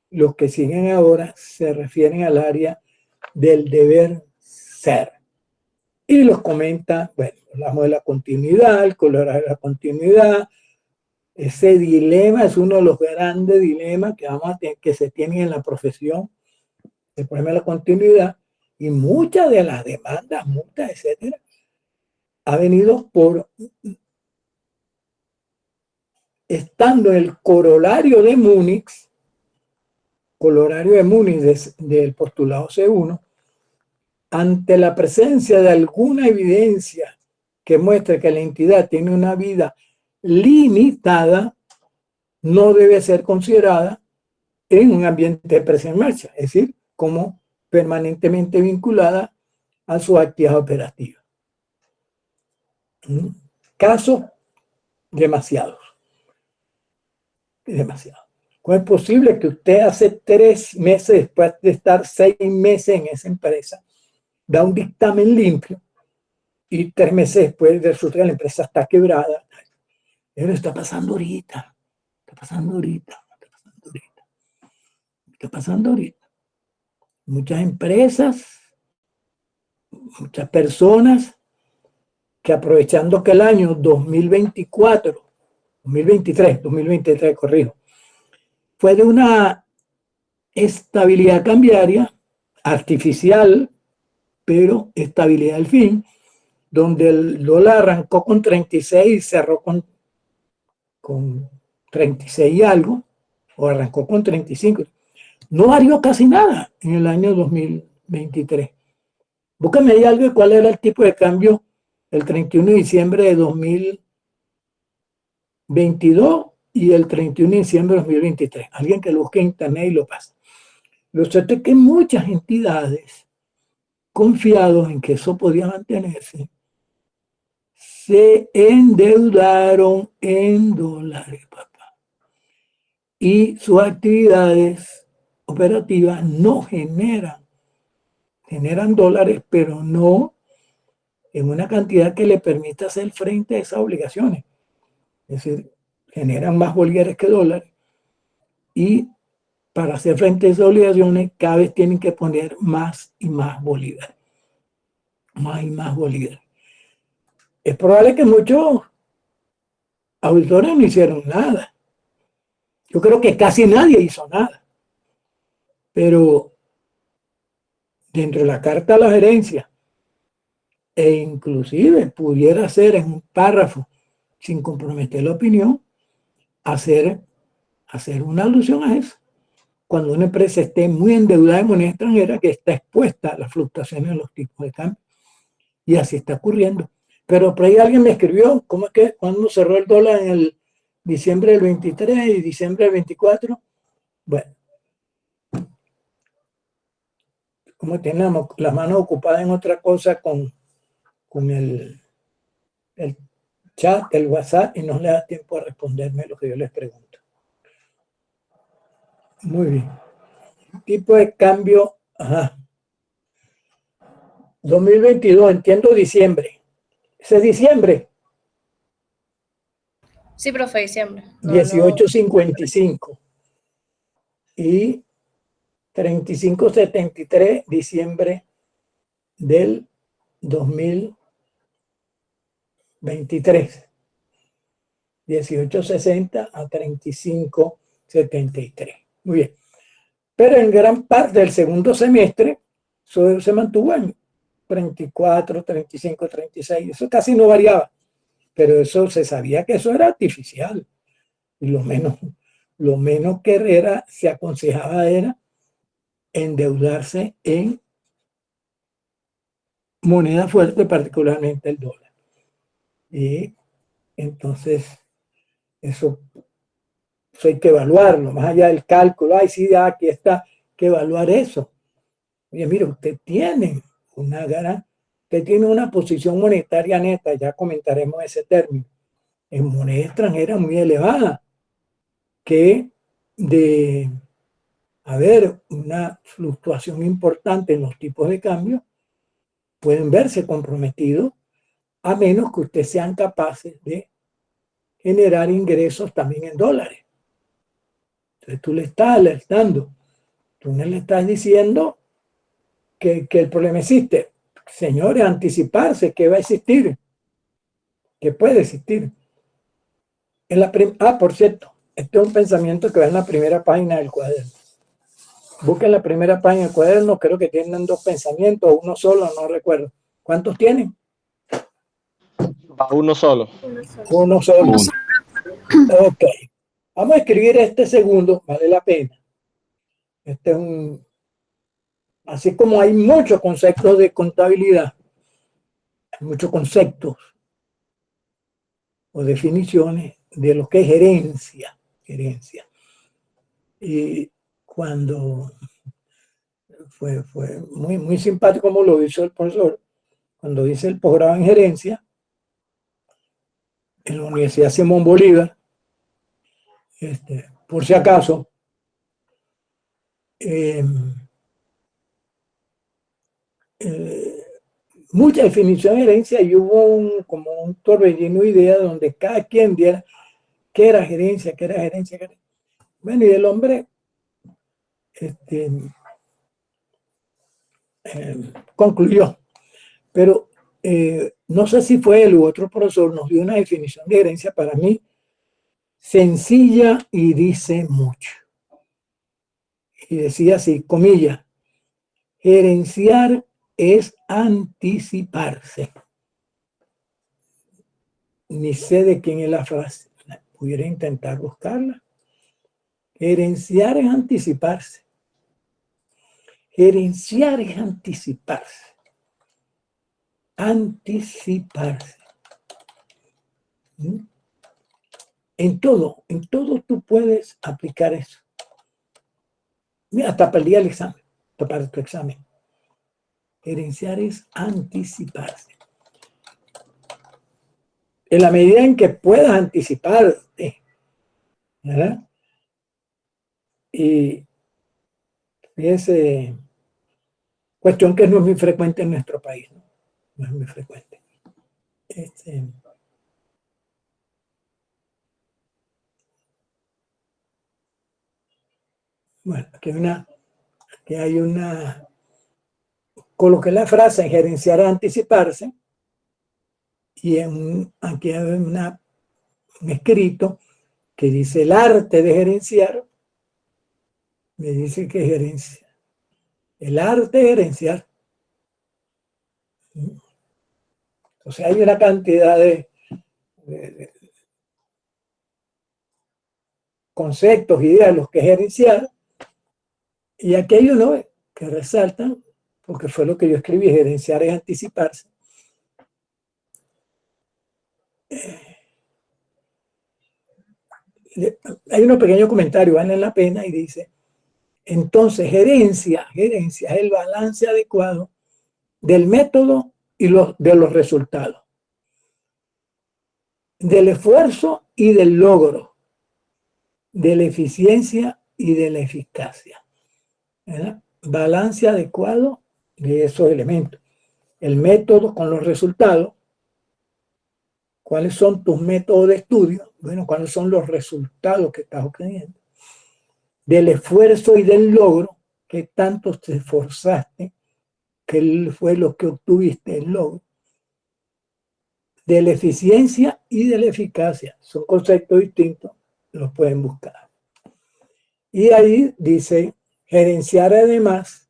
Speaker 1: los que siguen ahora se refieren al área del deber ser. Y los comenta, bueno, hablamos de la continuidad, el color de la continuidad. Ese dilema es uno de los grandes dilemas que se tienen en la profesión, el problema de la continuidad, y muchas de las demandas, multas, etcétera, ha venido por estando el corolario de Múnich del postulado C1, ante la presencia de alguna evidencia que muestre que la entidad tiene una vida limitada, no debe ser considerada en un ambiente de presión en marcha, es decir, como permanentemente vinculada a su actividad operativa. Casos demasiados. ¿Cómo es posible que usted hace 3 meses, después de estar 6 meses en esa empresa, da un dictamen limpio y 3 meses después resulta que la empresa está quebrada? Eso está pasando ahorita. Muchas empresas, muchas personas que aprovechando que el año 2023, corrijo, fue de una estabilidad cambiaria artificial, pero estabilidad al fin, donde el dólar arrancó con 36 y cerró con 36 y algo, o arrancó con 35. No varió casi nada en el año 2023. Búscame ahí algo de cuál era el tipo de cambio el 31 de diciembre de 2022 y el 31 de diciembre de 2023. Alguien que lo busque en internet y lo pasa. Lo cierto es que muchas entidades, confiados en que eso podía mantenerse, se endeudaron en dólares, papá. Y sus actividades operativas no generan dólares, pero no en una cantidad que le permita hacer frente a esas obligaciones. Es decir, generan más bolívares que dólares, y para hacer frente a esas obligaciones cada vez tienen que poner más y más bolívares. Más y más bolívares. Es probable que muchos auditores no hicieron nada. Yo creo que casi nadie hizo nada. Pero dentro de la carta a la gerencia, e inclusive pudiera ser en un párrafo, sin comprometer la opinión, hacer una alusión a eso. Cuando una empresa esté muy endeudada en moneda extranjera, que está expuesta a las fluctuaciones de los tipos de cambio. Y así está ocurriendo. Pero por ahí alguien me escribió, ¿cómo es que cuando cerró el dólar en el diciembre del 23 y diciembre del 24? Bueno, como tenemos las manos ocupadas en otra cosa con el chat, el WhatsApp, y no le da tiempo a responderme lo que yo les pregunto. Muy bien. Tipo de cambio, ajá. 2022, entiendo diciembre. Ese es diciembre,
Speaker 3: Sí, profe, diciembre. No,
Speaker 1: 18.55. Y 35.73, diciembre del 2023. 18.60 a 35.73. Muy bien. Pero en gran parte del segundo semestre eso se mantuvo en 34, 35, 36. Eso casi no variaba. Pero eso se sabía que eso era artificial. Y lo menos que se aconsejaba era endeudarse en moneda fuerte, particularmente el dólar. Y entonces eso hay que evaluarlo, más allá del cálculo. Ay, sí, aquí está, hay que evaluar eso. Oye, mire, usted tiene una posición monetaria neta, ya comentaremos ese término, en moneda extranjera muy elevada, que de haber una fluctuación importante en los tipos de cambio, pueden verse comprometidos a menos que ustedes sean capaces de generar ingresos también en dólares. Entonces tú le estás alertando, tú no le estás diciendo que el problema existe. Señores, anticiparse que va a existir, que puede existir. Por cierto, este es un pensamiento que va en la primera página del cuaderno. Busquen la primera página del cuaderno, creo que tienen dos pensamientos, uno solo, no recuerdo. ¿Cuántos tienen?
Speaker 5: A uno solo.
Speaker 1: Uno solo. Ok. Vamos a escribir este segundo, vale la pena. Este es así como hay muchos conceptos de contabilidad, hay muchos conceptos o definiciones de lo que es gerencia. Y cuando fue muy simpático como lo hizo el profesor, cuando dice el posgrado en gerencia en la Universidad Simón Bolívar, por si acaso, mucha definición de gerencia y hubo como un torbellino de ideas donde cada quien diera qué era gerencia. Bueno, y el hombre concluyó, pero no sé si fue él u otro profesor, nos dio una definición de gerencia para mí sencilla y dice mucho. Y decía así, comillas, gerenciar es anticiparse. Ni sé de quién es la frase, pudiera intentar buscarla. Gerenciar es anticiparse. Gerenciar es anticiparse. Anticiparse. En todo tú puedes aplicar eso. Mira, hasta para el día del examen, hasta para tu examen. Gerenciar es anticiparse. En la medida en que puedas anticiparte, ¿verdad? Y fíjese, cuestión que no es muy frecuente en nuestro país, ¿no? No es muy frecuente. Bueno, aquí hay una, coloqué la frase gerenciar es anticiparse y aquí hay un escrito que dice el arte de gerenciar, me dice que gerencia. El arte de gerenciar. O sea, hay una cantidad de conceptos, ideas, los que gerenciar, y aquí hay uno que resaltan, porque fue lo que yo escribí, gerenciar es anticiparse. Hay unos pequeños comentarios, valen la pena, y dice, entonces gerencia es el balance adecuado del método y de los resultados, del esfuerzo y del logro, de la eficiencia y de la eficacia. ¿verdad? Balance adecuado de esos elementos. El método con los resultados. ¿Cuáles son tus métodos de estudio? Bueno, ¿cuáles son los resultados que estás obteniendo? Del esfuerzo y del logro, que tanto te esforzaste, que fue lo que obtuviste, el logro. De la eficiencia y de la eficacia. Son conceptos distintos, los pueden buscar. Y ahí dice, gerenciar además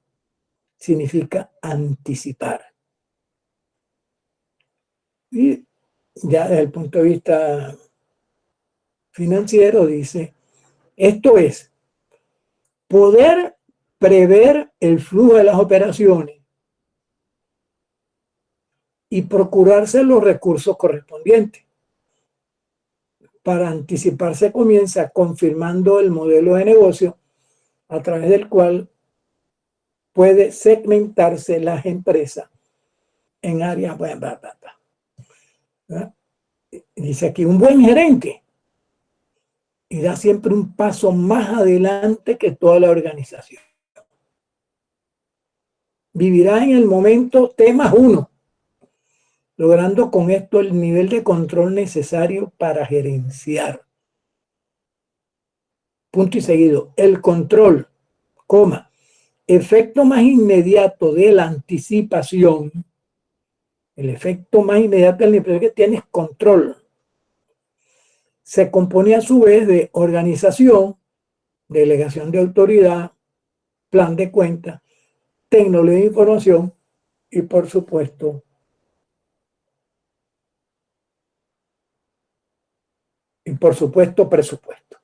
Speaker 1: significa anticipar. Y ya desde el punto de vista financiero dice, esto es, poder prever el flujo de las operaciones y procurarse los recursos correspondientes. Para anticiparse comienza confirmando el modelo de negocio a través del cual puede segmentarse las empresas en áreas. Dice aquí, un buen gerente y da siempre un paso más adelante que toda la organización. Vivirá en el momento T+1, logrando con esto el nivel de control necesario para gerenciar. Punto y seguido. El control, efecto más inmediato de la anticipación. El efecto más inmediato del nivel que tienes control. Se compone a su vez de organización, delegación de autoridad, plan de cuentas, tecnología de información y, por supuesto, presupuesto.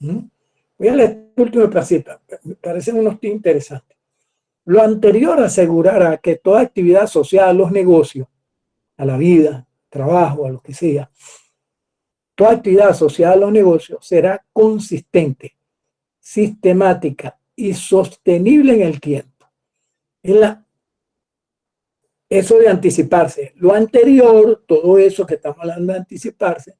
Speaker 1: Voy a leer este último pedacito. Me parecen unos tips interesantes. Lo anterior asegurará que toda actividad asociada a los negocios, a la vida, trabajo, a lo que sea, toda actividad asociada a los negocios será consistente, sistemática y sostenible en el tiempo. Eso de anticiparse. Lo anterior, todo eso que estamos hablando de anticiparse,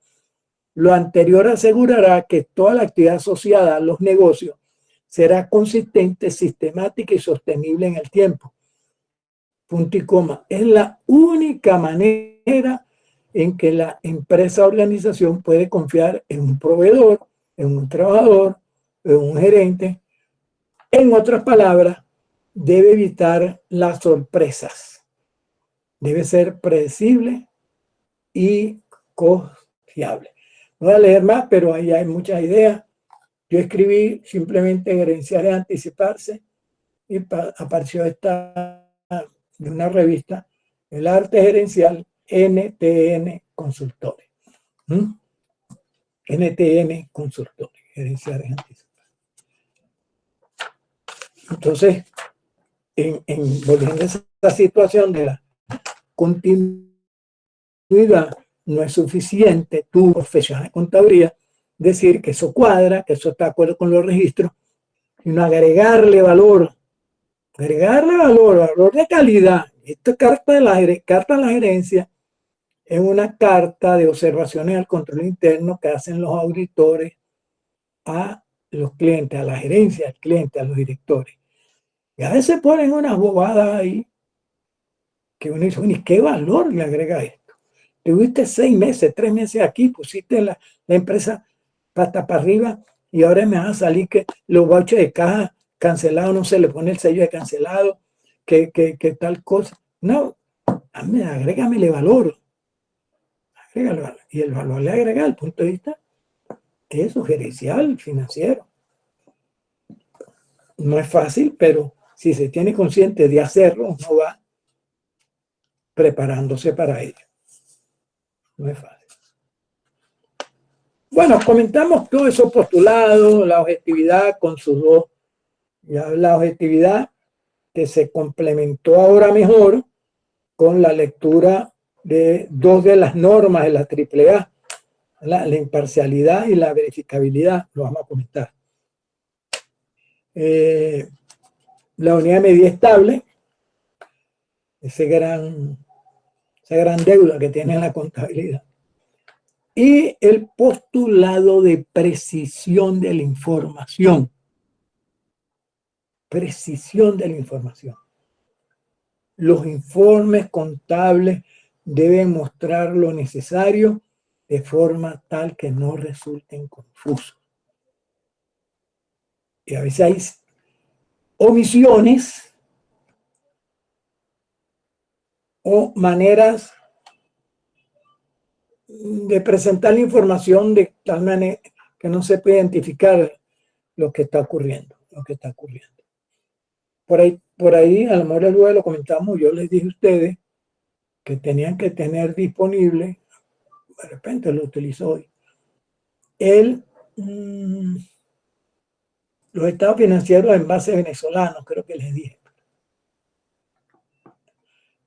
Speaker 1: lo anterior asegurará que toda la actividad asociada a los negocios será consistente, sistemática y sostenible en el tiempo. Punto y coma. Es la única manera en que la empresa o organización puede confiar en un proveedor, en un trabajador, en un gerente. En otras palabras, debe evitar las sorpresas. Debe ser predecible y confiable. No voy a leer más, pero ahí hay muchas ideas. Yo escribí simplemente gerenciar y anticiparse y apareció esta de una revista, El Arte Gerencial, NTN Consultores. NTN Consultores, gerenciar y anticipar. Entonces, volviendo a esa situación de la continuidad, no es suficiente tu profesional de contaduría decir que eso cuadra, que eso está de acuerdo con los registros, sino agregarle valor de calidad. Esta carta de la gerencia es una carta de observaciones al control interno que hacen los auditores a los clientes, a la gerencia, al cliente, a los directores. Y a veces ponen unas bobadas ahí que uno dice, ¿y qué valor le agrega esto? Tuviste 6 meses, 3 meses aquí, pusiste la empresa pata para arriba y ahora me van a salir que los vouchers de caja cancelados, no se le pone el sello de cancelado, que tal cosa. No, agrégamele valor. Agrégale valor. Y el valor le agrega al punto de vista de eso, gerencial, financiero. No es fácil, pero si se tiene consciente de hacerlo, uno va preparándose para ello. No es fácil. Bueno, comentamos todos esos postulados, la objetividad con sus dos, ya la objetividad que se complementó ahora mejor con la lectura de 2 de las normas de la AAA, la imparcialidad y la verificabilidad, lo vamos a comentar. La unidad de medida estable, esa gran deuda que tiene la contabilidad. Y el postulado de precisión de la información. precisión de la información. Los informes contables deben mostrar lo necesario de forma tal que no resulten confusos. Y a veces hay omisiones o maneras de presentar la información de tal manera que no se puede identificar lo que está ocurriendo, Por ahí, a lo mejor luego lo comentamos, yo les dije a ustedes que tenían que tener disponible, de repente lo utilizo hoy, los estados financieros en base venezolano, creo que les dije.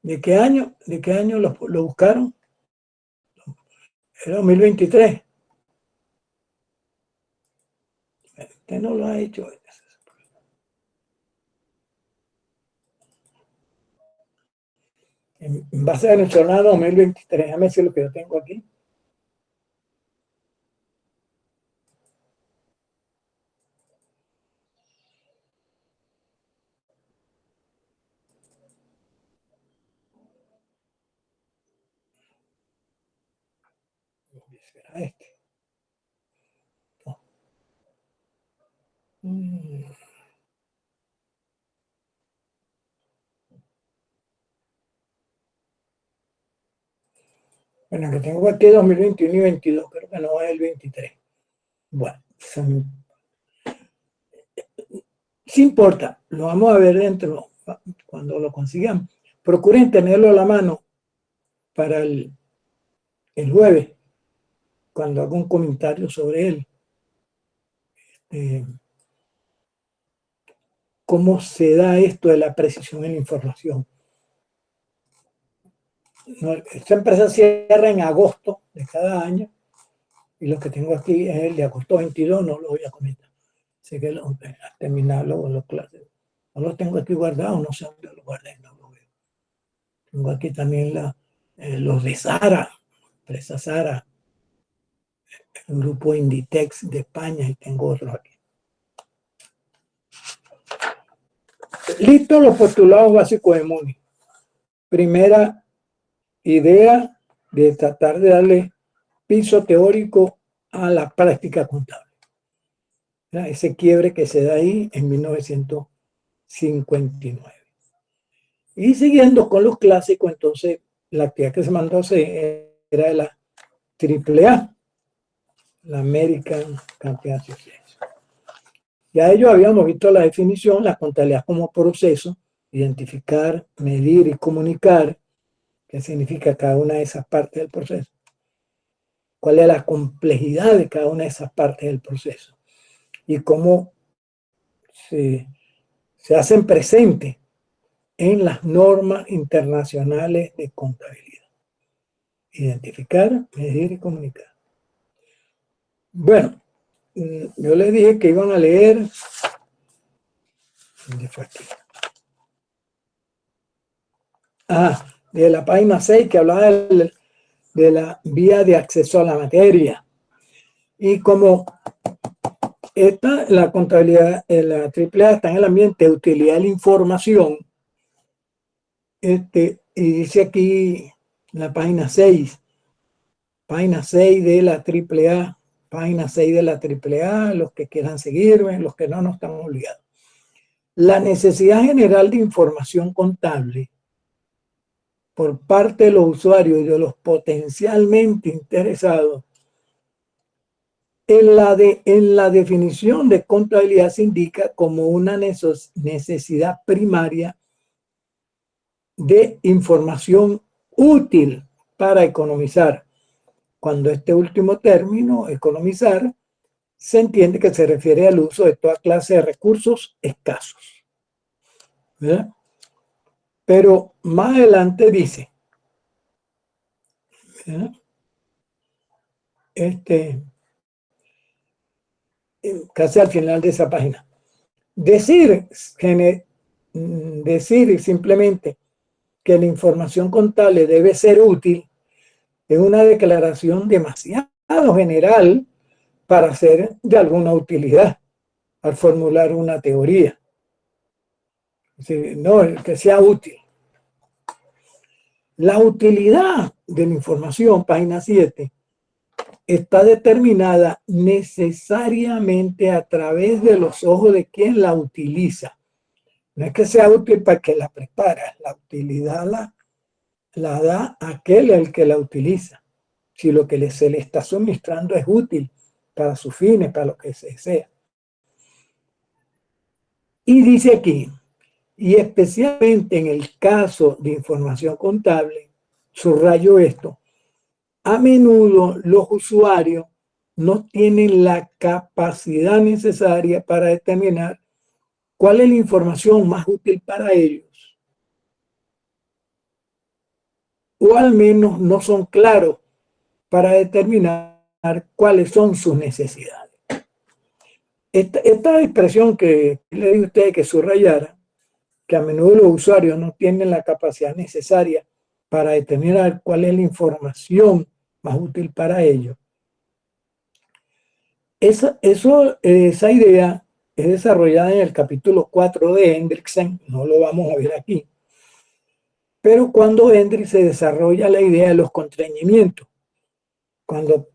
Speaker 1: ¿De qué año lo buscaron? Era 2023. Usted no lo ha hecho. En base venezolano 2023. Déjame decir lo que yo tengo aquí. ¿Será este? No. Bueno, que tengo aquí 2021 y 22, creo que no es el 23. Bueno, sí importa, lo vamos a ver dentro cuando lo consigamos. Procuren tenerlo a la mano para el jueves, cuando haga un comentario sobre él. ¿Cómo se da esto de la precisión en la información? Esta empresa cierra en agosto de cada año y lo que tengo aquí es el de agosto 22, no lo voy a comentar. Sé que al terminarlo los clases. No los tengo aquí guardados, no sé dónde los guardé, no lo veo. Tengo aquí también los de Zara, empresa Zara, el grupo Inditex de España, y tengo otros aquí. Listo los postulados básicos de Mooney. Primera idea de tratar de darle piso teórico a la práctica contable. Ese quiebre que se da ahí en 1959. Y siguiendo con los clásicos, entonces la actividad que se mandó era de la AAA, la American Accounting Association. Ya ellos habíamos visto la definición, la contabilidad como proceso, identificar, medir y comunicar, qué significa cada una de esas partes del proceso, cuál es la complejidad de cada una de esas partes del proceso y cómo se hacen presentes en las normas internacionales de contabilidad. Identificar, medir y comunicar. Bueno, yo les dije que iban a leer. ¿Dónde fue aquí? De la página 6 que hablaba de la vía de acceso a la materia. Y como la contabilidad, la AAA está en el ambiente de utilidad de la información, y dice aquí en la página 6 de la AAA, página 6 de la AAA, los que quieran seguirme, los que no están obligados. La necesidad general de información contable por parte de los usuarios y de los potencialmente interesados en la definición de contabilidad se indica como una necesidad primaria de información útil para economizar. Cuando este último término, economizar, se entiende que se refiere al uso de toda clase de recursos escasos. ¿Verdad? Pero más adelante dice, ¿verdad? Casi al final de esa página. Decir simplemente que la información contable debe ser útil es una declaración demasiado general para ser de alguna utilidad al formular una teoría. Sí, no, que sea útil. La utilidad de la información, página 7, está determinada necesariamente a través de los ojos de quien la utiliza. No es que sea útil para que la prepara, la utilidad la da aquel el que la utiliza. Si lo que se le está suministrando es útil para sus fines, para lo que se desea. Y dice aquí, y especialmente en el caso de información contable, subrayo esto, a menudo los usuarios no tienen la capacidad necesaria para determinar cuál es la información más útil para ellos. O al menos no son claros para determinar cuáles son sus necesidades. Esta expresión que le di a usted que subrayara, que a menudo los usuarios no tienen la capacidad necesaria para determinar cuál es la información más útil para ellos. Esa idea es desarrollada en el capítulo 4 de Hendrickson, no lo vamos a ver aquí, pero cuando Hendrickson desarrolla la idea de los constreñimientos, cuando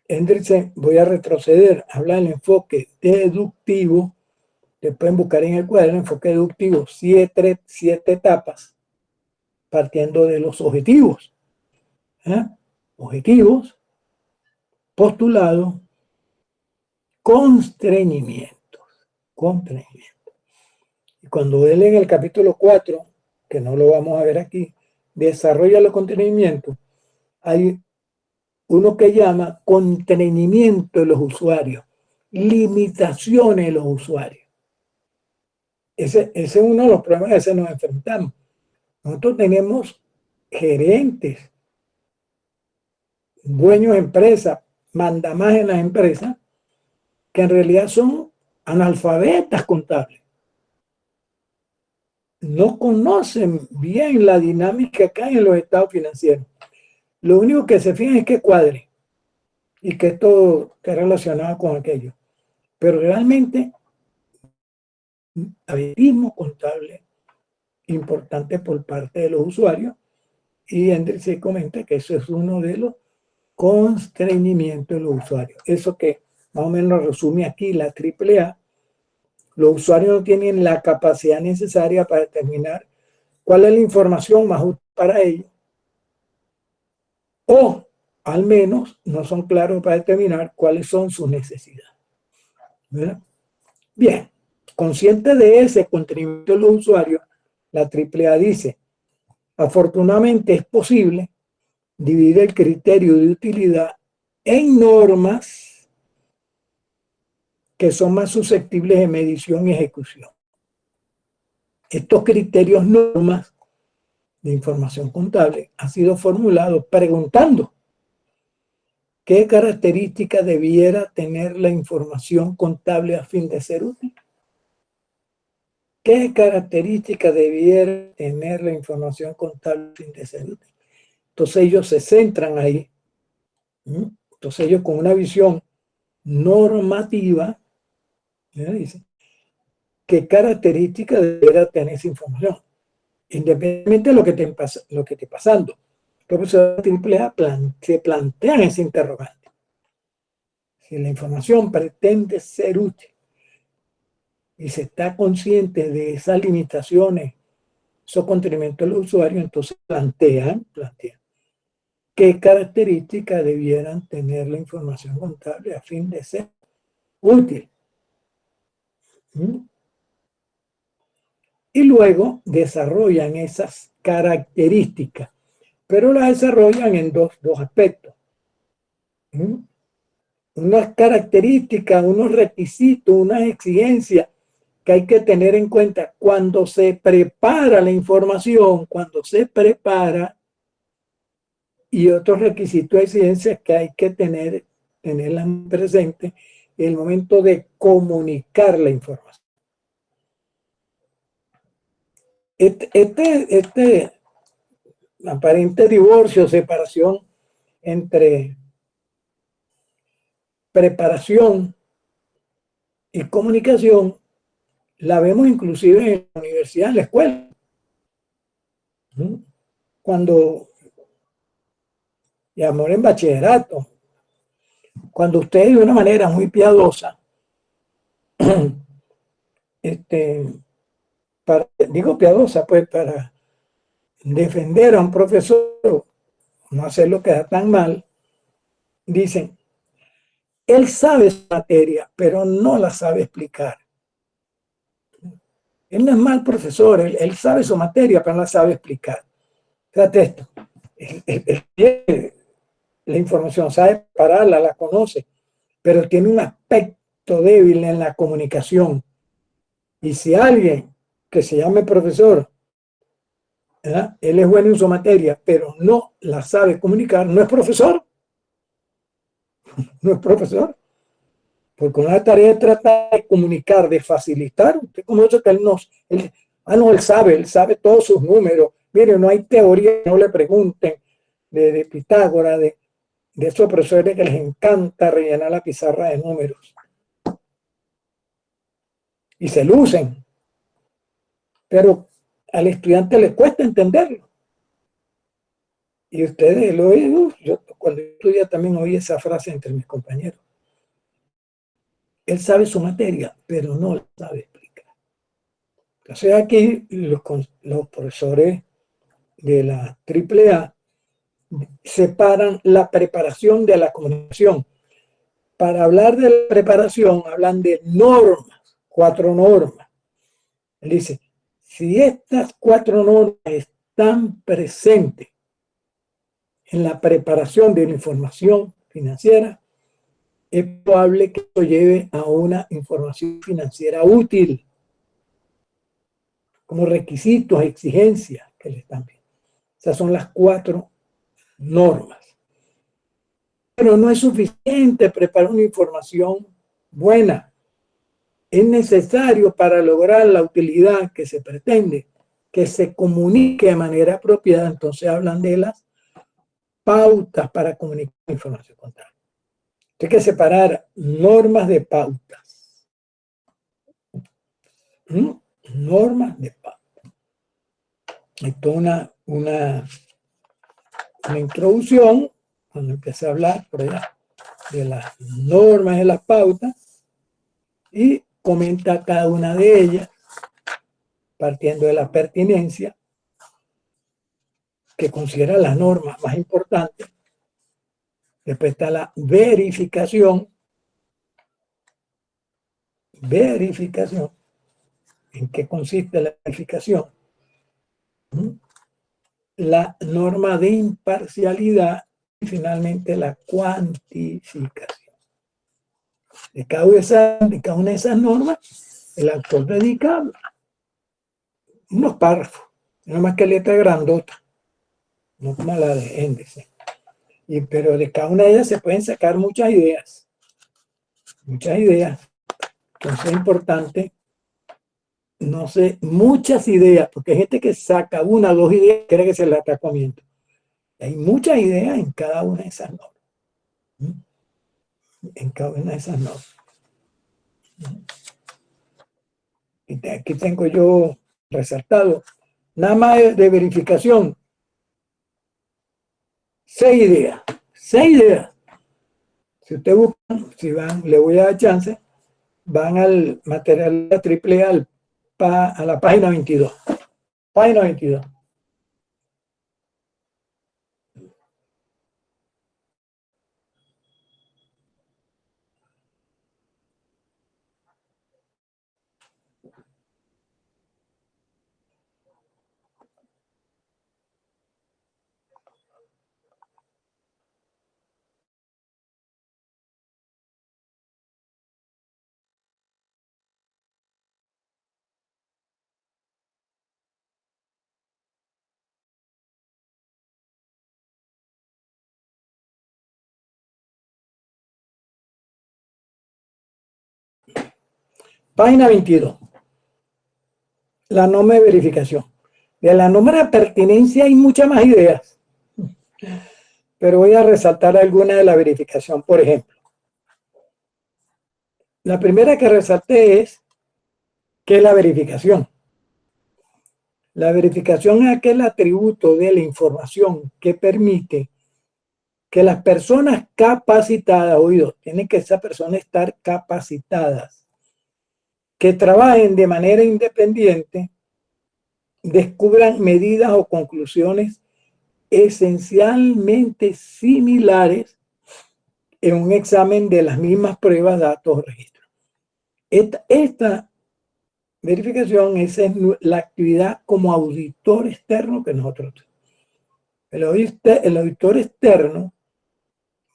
Speaker 1: Hendrickson, voy a retroceder, habla del enfoque deductivo, que pueden buscar en el cuadro, el enfoque deductivo, siete etapas, partiendo de los objetivos. Objetivos, postulados, constreñimientos. Y cuando él en el capítulo 4, que no lo vamos a ver aquí, desarrolla los constreñimientos, hay uno que llama constreñimiento de los usuarios, limitaciones de los usuarios. Ese es uno de los problemas que se nos enfrentamos. Nosotros tenemos gerentes, dueños de empresas, mandamás en las empresas, que en realidad son analfabetas contables. No conocen bien la dinámica que hay en los estados financieros. Lo único que se fijan es que cuadre y que esto esté relacionado con aquello. Pero realmente, algoritmo contable importante por parte de los usuarios, y Hendrickson se comenta que eso es uno de los constreñimientos de los usuarios. Eso que más o menos resume aquí la AAA. Los usuarios no tienen la capacidad necesaria para determinar cuál es la información más útil para ellos, o al menos no son claros para determinar cuáles son sus necesidades. ¿Verdad? Bien, consciente de ese constreñimiento de los usuarios, la AAA dice, afortunadamente es posible dividir el criterio de utilidad en normas que son más susceptibles de medición y ejecución. Estos criterios normas de información contable han sido formulados preguntando qué características debiera tener la información contable a fin de ser útil. ¿Qué características debiera tener la información contable a fin de ser útil? Entonces ellos se centran ahí. Entonces ellos con una visión normativa, dicen, ¿qué características debiera tener esa información? Independientemente de lo que esté pasando. El profesor AAA se plantean ese interrogante. Si la información pretende ser útil y se está consciente de esas limitaciones, esos constreñimientos de los usuarios, entonces plantean qué características debieran tener la información contable a fin de ser útil. Y luego desarrollan esas características, pero las desarrollan en dos aspectos. Unas características, unos requisitos, unas exigencias que hay que tener en cuenta cuando se prepara la información, y otros requisitos y exigencias que hay que tenerlas presentes en el momento de comunicar la información. Este aparente divorcio, separación entre preparación y comunicación la vemos inclusive en la universidad, en la escuela. Cuando, y amor en bachillerato, cuando usted de una manera muy piadosa, digo piadosa, pues para defender a un profesor, no hacer lo que da tan mal, dicen, él sabe su materia, pero no la sabe explicar. Él no es mal profesor, él sabe su materia, pero no la sabe explicar. Fíjate esto, la información sabe pararla, la conoce, pero tiene un aspecto débil en la comunicación. Y si alguien que se llame profesor, ¿verdad?, él es bueno en su materia, pero no la sabe comunicar, no es profesor. No es profesor. Porque una tarea es tratar de comunicar, de facilitar. Usted conoce que él sabe todos sus números. Mire, no hay teoría, no le pregunten de Pitágoras, de esos profesores que les encanta rellenar la pizarra de números. Y se lucen. Pero al estudiante le cuesta entenderlo. Y ustedes lo oyen, yo cuando estudié también oí esa frase entre mis compañeros. Él sabe su materia, pero no la sabe explicar. Entonces aquí los profesores de la AAA separan la preparación de la comunicación. Para hablar de la preparación, hablan de normas, 4 normas. Él dice, si estas 4 normas están presentes en la preparación de la información financiera, es probable que esto lleve a una información financiera útil, como requisitos, exigencias que le están pidiendo. Esas son las 4 normas. Pero no es suficiente preparar una información buena. Es necesario para lograr la utilidad que se pretende, que se comunique de manera apropiada. Entonces hablan de las pautas para comunicar información contable. Hay que separar normas de pautas. Normas de pautas. Hay toda una introducción, cuando empecé a hablar por allá de las normas de las pautas, y comenta cada una de ellas, partiendo de la pertinencia, que considera las normas más importantes. Después está la verificación. Verificación. ¿En qué consiste la verificación? La norma de imparcialidad y finalmente la cuantificación. De cada una de esas normas, el autor dedica unos párrafos, nada más que letra grandota, no como la de índice. Pero de cada una de ellas se pueden sacar muchas ideas. Muchas ideas. Entonces es importante, no sé, muchas ideas, porque hay gente que saca 1 o 2 ideas y cree que se la está comiendo. Hay muchas ideas en cada una de esas normas. En cada una de esas normas. Y aquí tengo yo resaltado, nada más de verificación, 6 ideas. 6 ideas. Si ustedes buscan, si van, le voy a dar chance, van al material de AAA, a la página 22. Página 22. Página 22. La norma de verificación. De la norma de pertinencia hay muchas más ideas, pero voy a resaltar algunas de la verificación. Por ejemplo, la primera que resalté es ¿Qué es la verificación? La verificación es aquel atributo de la información que permite que las personas capacitadas, oído, tienen que esa persona estar capacitadas, que trabajen de manera independiente, descubran medidas o conclusiones esencialmente similares en un examen de las mismas pruebas, datos o registros. Esta verificación, esa es la actividad como auditor externo que nosotros tenemos. El auditor externo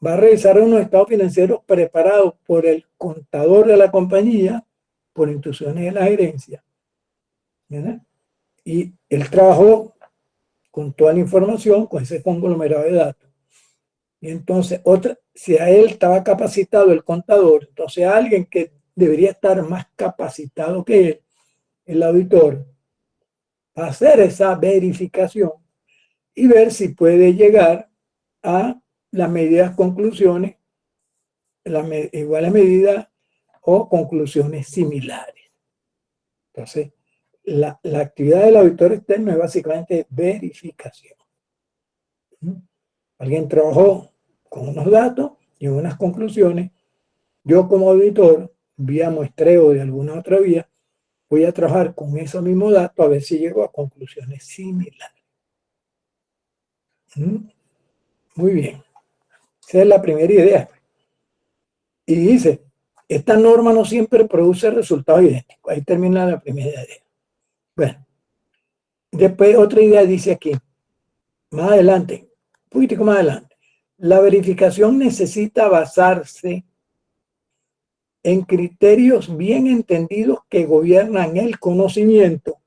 Speaker 1: va a revisar unos estados financieros preparados por el contador de la compañía, por instrucciones de la gerencia, ¿verdad? Y él trabajó con toda la información, con ese conglomerado de datos. Y entonces, si a él estaba capacitado el contador, entonces alguien que debería estar más capacitado que él, el auditor, va a hacer esa verificación y ver si puede llegar a las medidas, conclusiones, iguales medidas o conclusiones similares. Entonces, la actividad del auditor externo es básicamente verificación. Alguien trabajó con unos datos y unas conclusiones. Yo como auditor, vía muestreo de alguna otra vía, voy a trabajar con esos mismos datos a ver si llego a conclusiones similares. Muy bien. Esa es la primera idea. Y dice, esta norma no siempre produce resultados idénticos. Ahí termina la primera idea. Bueno, después otra idea dice aquí, más adelante, un poquitico más adelante, la verificación necesita basarse en criterios bien entendidos que gobiernan el conocimiento.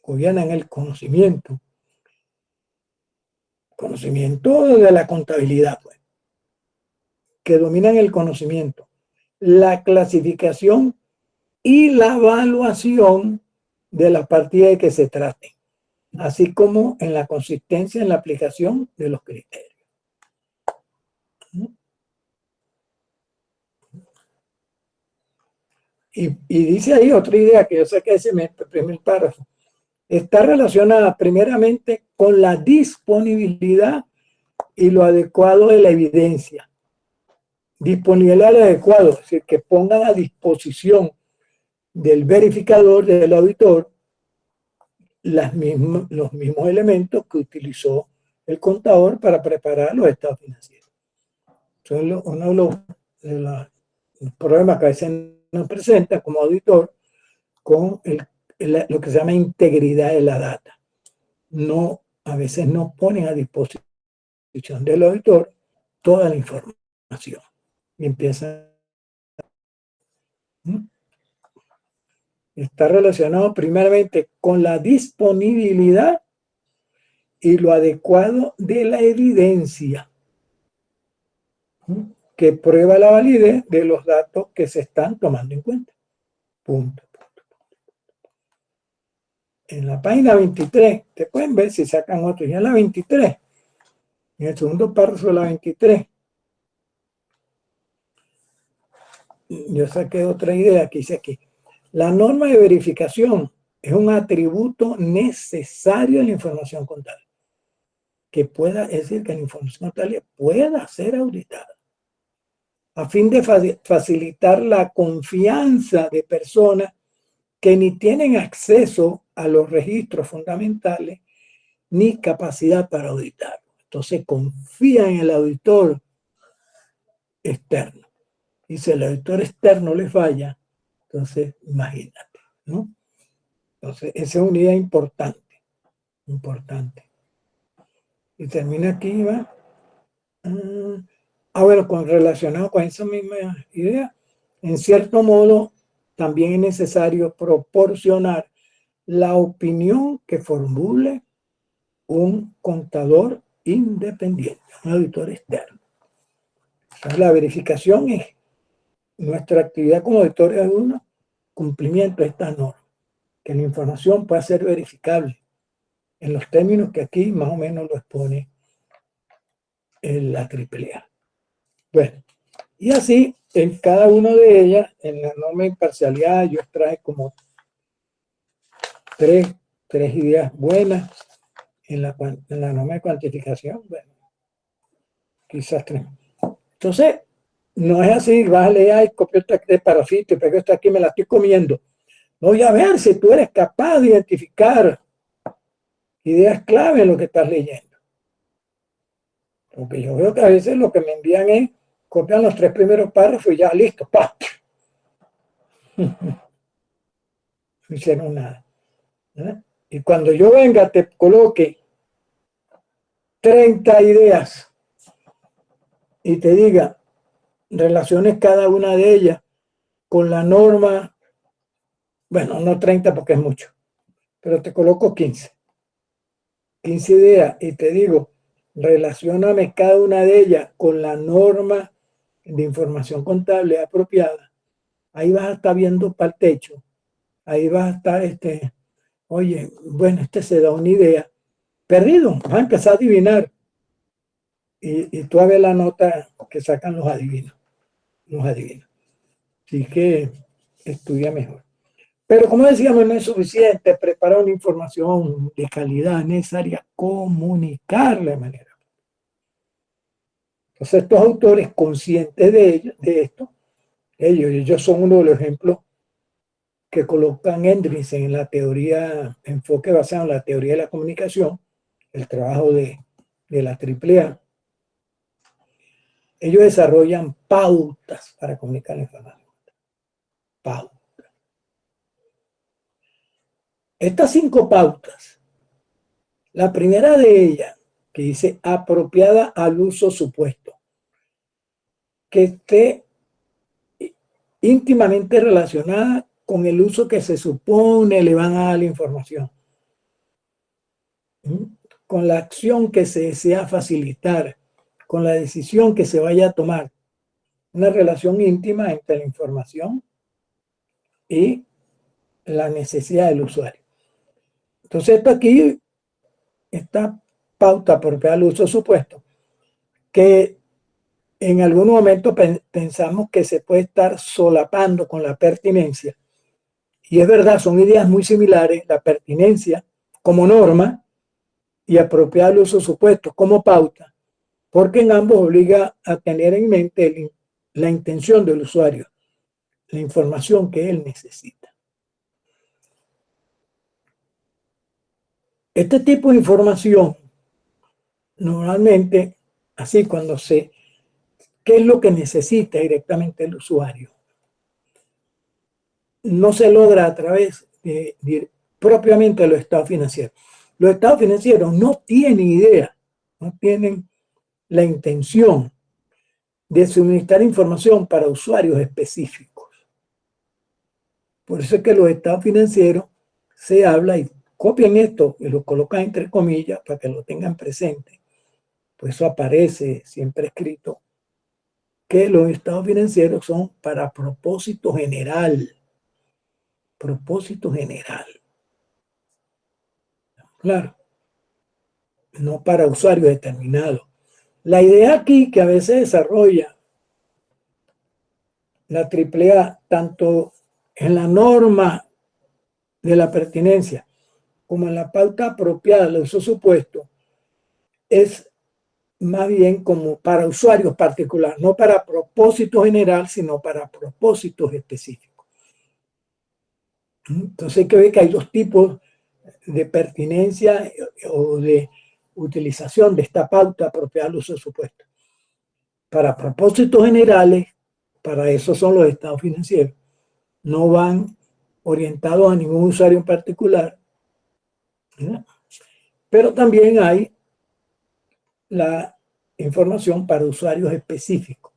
Speaker 1: Gobiernan el conocimiento. Conocimiento de la contabilidad, pues. Que dominan el conocimiento, la clasificación y la evaluación de la partida de que se trate, así como en la consistencia en la aplicación de los criterios. Y dice ahí otra idea que yo sé que es el primer párrafo. Está relacionada primeramente con la disponibilidad y lo adecuado de la evidencia. Disponibilidad adecuado, es decir, que pongan a disposición del verificador, del auditor, los mismos elementos que utilizó el contador para preparar los estados financieros. Eso es uno de los problemas que a veces nos presenta como auditor con lo que se llama integridad de la data. A veces no ponen a disposición del auditor toda la información. Y empieza. Está relacionado primeramente con la disponibilidad y lo adecuado de la evidencia que prueba la validez de los datos que se están tomando en cuenta. Punto. En la página 23, te pueden ver si sacan otro, ya en la 23, en el segundo párrafo de la 23, yo saqué otra idea que dice aquí. La norma de verificación es un atributo necesario en la información contable, que pueda, es decir, que la información contable pueda ser auditada, a fin de facilitar la confianza de personas que ni tienen acceso a los registros fundamentales ni capacidad para auditar. Entonces confía en el auditor externo. Y si el auditor externo le falla, entonces imagínate, ¿no? Entonces esa es una idea importante. Y termina aquí, ¿va? Bueno, relacionado con esa misma idea, en cierto modo también es necesario proporcionar la opinión que formule un contador independiente, un auditor externo. Entonces, la verificación es nuestra actividad como auditores de uno, cumplimiento de esta norma, que la información pueda ser verificable en los términos que aquí más o menos lo expone la AAA. Bueno, y así en cada una de ellas, en la norma de imparcialidad, yo extraje como tres ideas buenas. En la norma de cuantificación, bueno, quizás tres. Entonces, no es así, vas a leer, ay, copio esta de parafito y pego esta aquí, me la estoy comiendo. Voy a ver si tú eres capaz de identificar ideas clave en lo que estás leyendo. Porque yo veo que a veces lo que me envían es, copian los 3 primeros párrafos y ya, listo, ¡pah! No hicieron nada. ¿Verdad? Y cuando yo venga, te coloque 30 ideas y te diga, relaciones cada una de ellas con la norma, bueno, no 30 porque es mucho, pero te coloco 15 ideas y te digo, relacióname cada una de ellas con la norma de información contable apropiada. Ahí vas a estar viendo para el techo, ahí vas a estar, oye, bueno, se da una idea, perdido, vas a empezar a adivinar. Y tú a ver la nota que sacan los adivinos. Así que estudia mejor. Pero como decíamos, no es suficiente preparar una información de calidad necesaria, comunicarla de manera. Entonces estos autores conscientes de esto, ellos son uno de los ejemplos que colocan Endresen en la teoría, enfoque basado en la teoría de la comunicación, el trabajo de la AAA. Ellos desarrollan pautas para comunicar la información. Pautas. Estas 5 pautas, la primera de ellas, que dice apropiada al uso supuesto, que esté íntimamente relacionada con el uso que se supone le van a dar la información, con la acción que se desea facilitar, con la decisión que se vaya a tomar. Una relación íntima entre la información y la necesidad del usuario. Entonces, esto aquí, esta pauta apropiada al uso supuesto, que en algún momento pensamos que se puede estar solapando con la pertinencia. Y es verdad, son ideas muy similares, la pertinencia como norma y apropiada al uso supuesto como pauta, porque en ambos obliga a tener en mente la intención del usuario, la información que él necesita. Este tipo de información, normalmente, así cuando ¿qué es lo que necesita directamente el usuario? No se logra a través de propiamente los estados financieros. Los estados financieros no tienen idea, no tienen la intención de suministrar información para usuarios específicos. Por eso es que los estados financieros se habla y copian esto y lo colocan entre comillas para que lo tengan presente. Por eso aparece siempre escrito que los estados financieros son para propósito general. Propósito general. Claro. No para usuarios determinados. La idea aquí que a veces desarrolla la AAA, tanto en la norma de la pertinencia como en la pauta apropiada del uso supuesto, es más bien como para usuarios particulares, no para propósito general, sino para propósitos específicos. Entonces hay que ver que hay 2 tipos de pertinencia o de utilización de esta pauta apropiada al uso supuesto. Para propósitos generales, para eso son los estados financieros. No van orientados a ningún usuario en particular, ¿verdad? Pero también hay la información para usuarios específicos.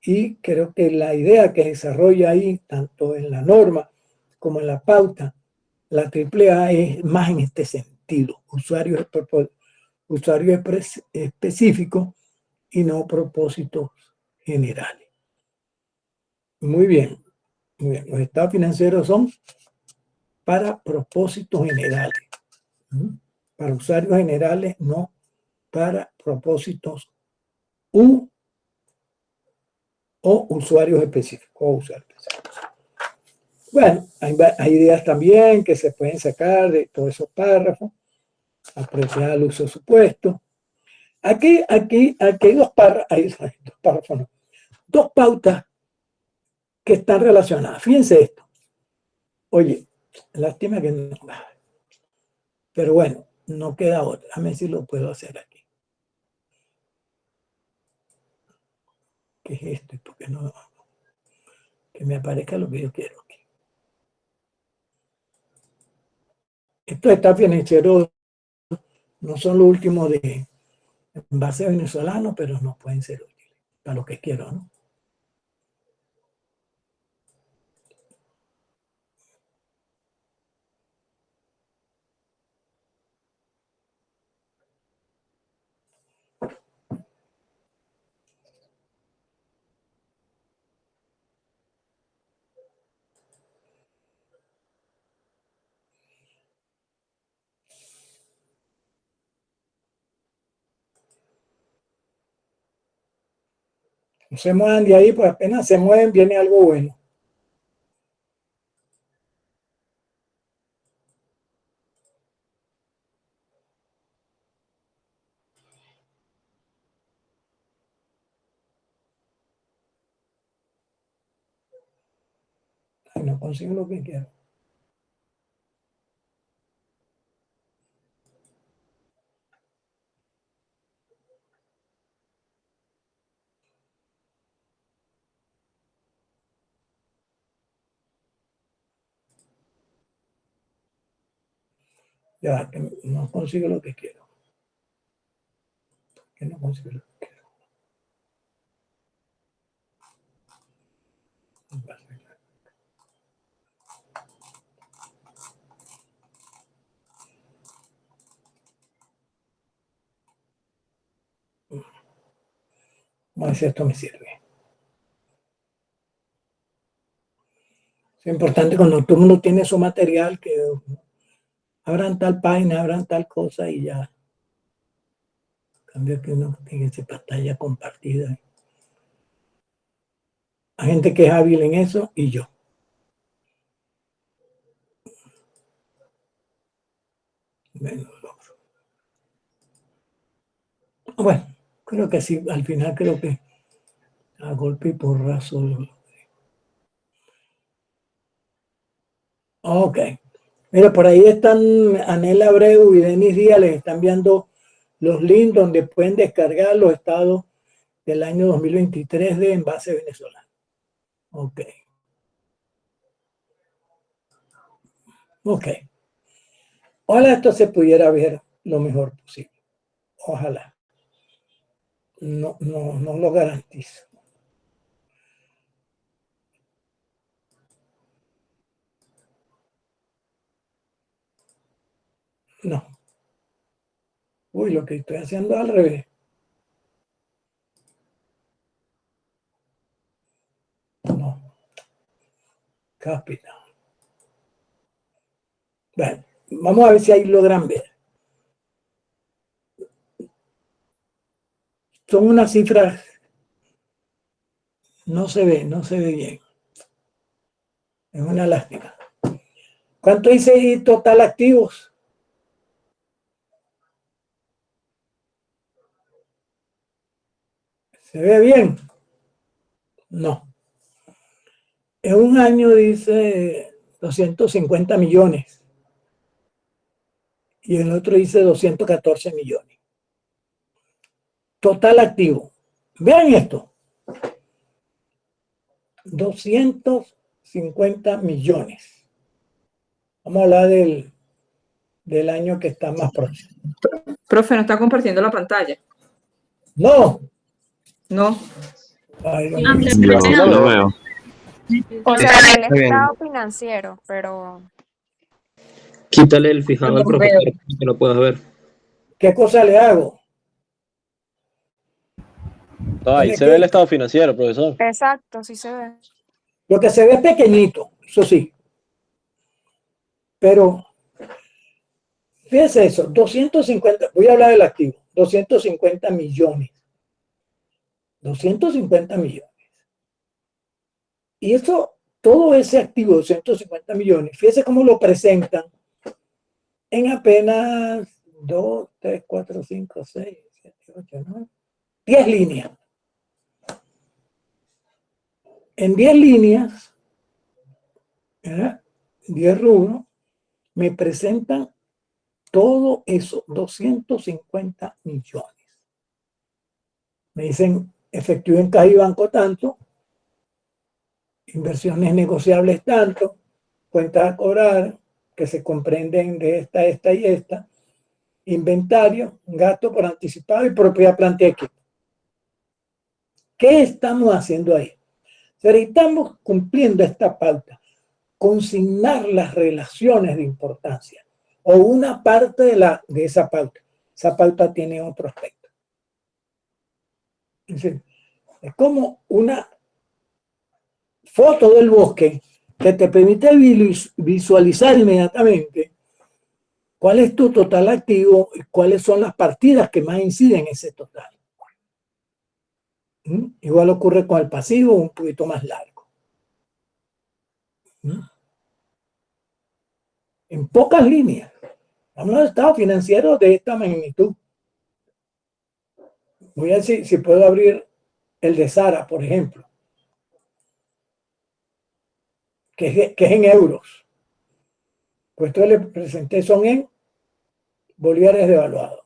Speaker 1: Y creo que la idea que desarrolla ahí, tanto en la norma como en la pauta, la AAA es más en este sentido, usuarios específicos y no propósitos generales. Muy bien, muy bien. Los estados financieros son para propósitos generales, para usuarios generales, no para propósitos o usuarios específicos. Bueno, hay ideas también que se pueden sacar de todos esos párrafos, apreciar el uso supuesto. Aquí hay dos párrafos, no, dos pautas que están relacionadas. Fíjense esto. Oye, lástima que no. Pero bueno, no queda otra. Déjame ver si lo puedo hacer aquí. ¿Qué es esto? ¿Por qué no? Que me aparezca lo que yo quiero aquí. Estos estados financieros no son los últimos de base venezolano, pero no pueden ser útiles para lo que quiero, ¿no? No se muevan de ahí, pues apenas se mueven, viene algo bueno. Ay, no consigo lo que quiero. Ya, que no consigo lo que quiero. Que no consigo lo que quiero. Vamos a ver si esto me sirve. Es importante cuando todo el mundo tiene su material que abran tal página, abran tal cosa y ya. Cambio que uno tiene esa pantalla compartida. Hay gente que es hábil en eso y yo. Bueno, creo que sí, al final creo que a golpe y porrazo. Ok. Mira, por ahí están Anel Abreu y Denis Díaz, les están enviando los links donde pueden descargar los estados del año 2023 de Envase Venezolano. Ok. Ok. Ojalá esto se pudiera ver lo mejor posible. Ojalá. No lo garantizo. No. Uy, lo que estoy haciendo al revés. No. Capital. Bueno, vamos a ver si ahí logran ver. Son unas cifras. No se ve bien. Es una lástima. ¿Cuánto dice ahí total activos? ¿Se ve bien? No. En un año dice 250 millones. Y el otro dice 214 millones. Total activo. Vean esto. 250 millones. Vamos a hablar del año que está más próximo.
Speaker 6: Profe, ¿no está compartiendo la pantalla?
Speaker 1: No.
Speaker 6: No.
Speaker 1: Ay,
Speaker 4: Yo no lo veo.
Speaker 2: O sea,
Speaker 5: Está
Speaker 2: el
Speaker 5: bien.
Speaker 2: estado financiero, pero
Speaker 5: Quítale el fijado al
Speaker 6: No
Speaker 5: profesor
Speaker 6: veo.
Speaker 5: para que lo puedas ver.
Speaker 1: ¿qué cosa le hago?
Speaker 5: No, ahí se ve el estado financiero, profesor.
Speaker 2: exacto, sí se ve.
Speaker 1: Lo que se ve es pequeñito, eso sí. Pero, fíjense eso, 250, voy a hablar del activo, 250 millones. 250 millones. Y eso, todo ese activo de 150 millones, fíjese cómo lo presentan en apenas 2, 3, 4, 5, 6, 7, 8, 9, 10 líneas. En 10 líneas, ¿verdad? 10 rubros, me presentan todo eso, 250 millones. Me dicen efectivo en caja y banco tanto, inversiones negociables tanto, cuentas a cobrar que se comprenden de esta y esta, inventario, gasto por anticipado y propiedad, planta y equipo. ¿Qué estamos haciendo ahí? Estamos cumpliendo esta pauta, consignar las relaciones de importancia o una parte de esa pauta. Esa pauta tiene otro aspecto. Es como una foto del bosque que te permite visualizar inmediatamente cuál es tu total activo y cuáles son las partidas que más inciden en ese total. Igual ocurre con el pasivo, un poquito más largo. En pocas líneas. Vamos a estados financieros de esta magnitud. Voy a ver si puedo abrir el de Sara, por ejemplo, que es en euros. Pues esto le presenté son en bolívares devaluados.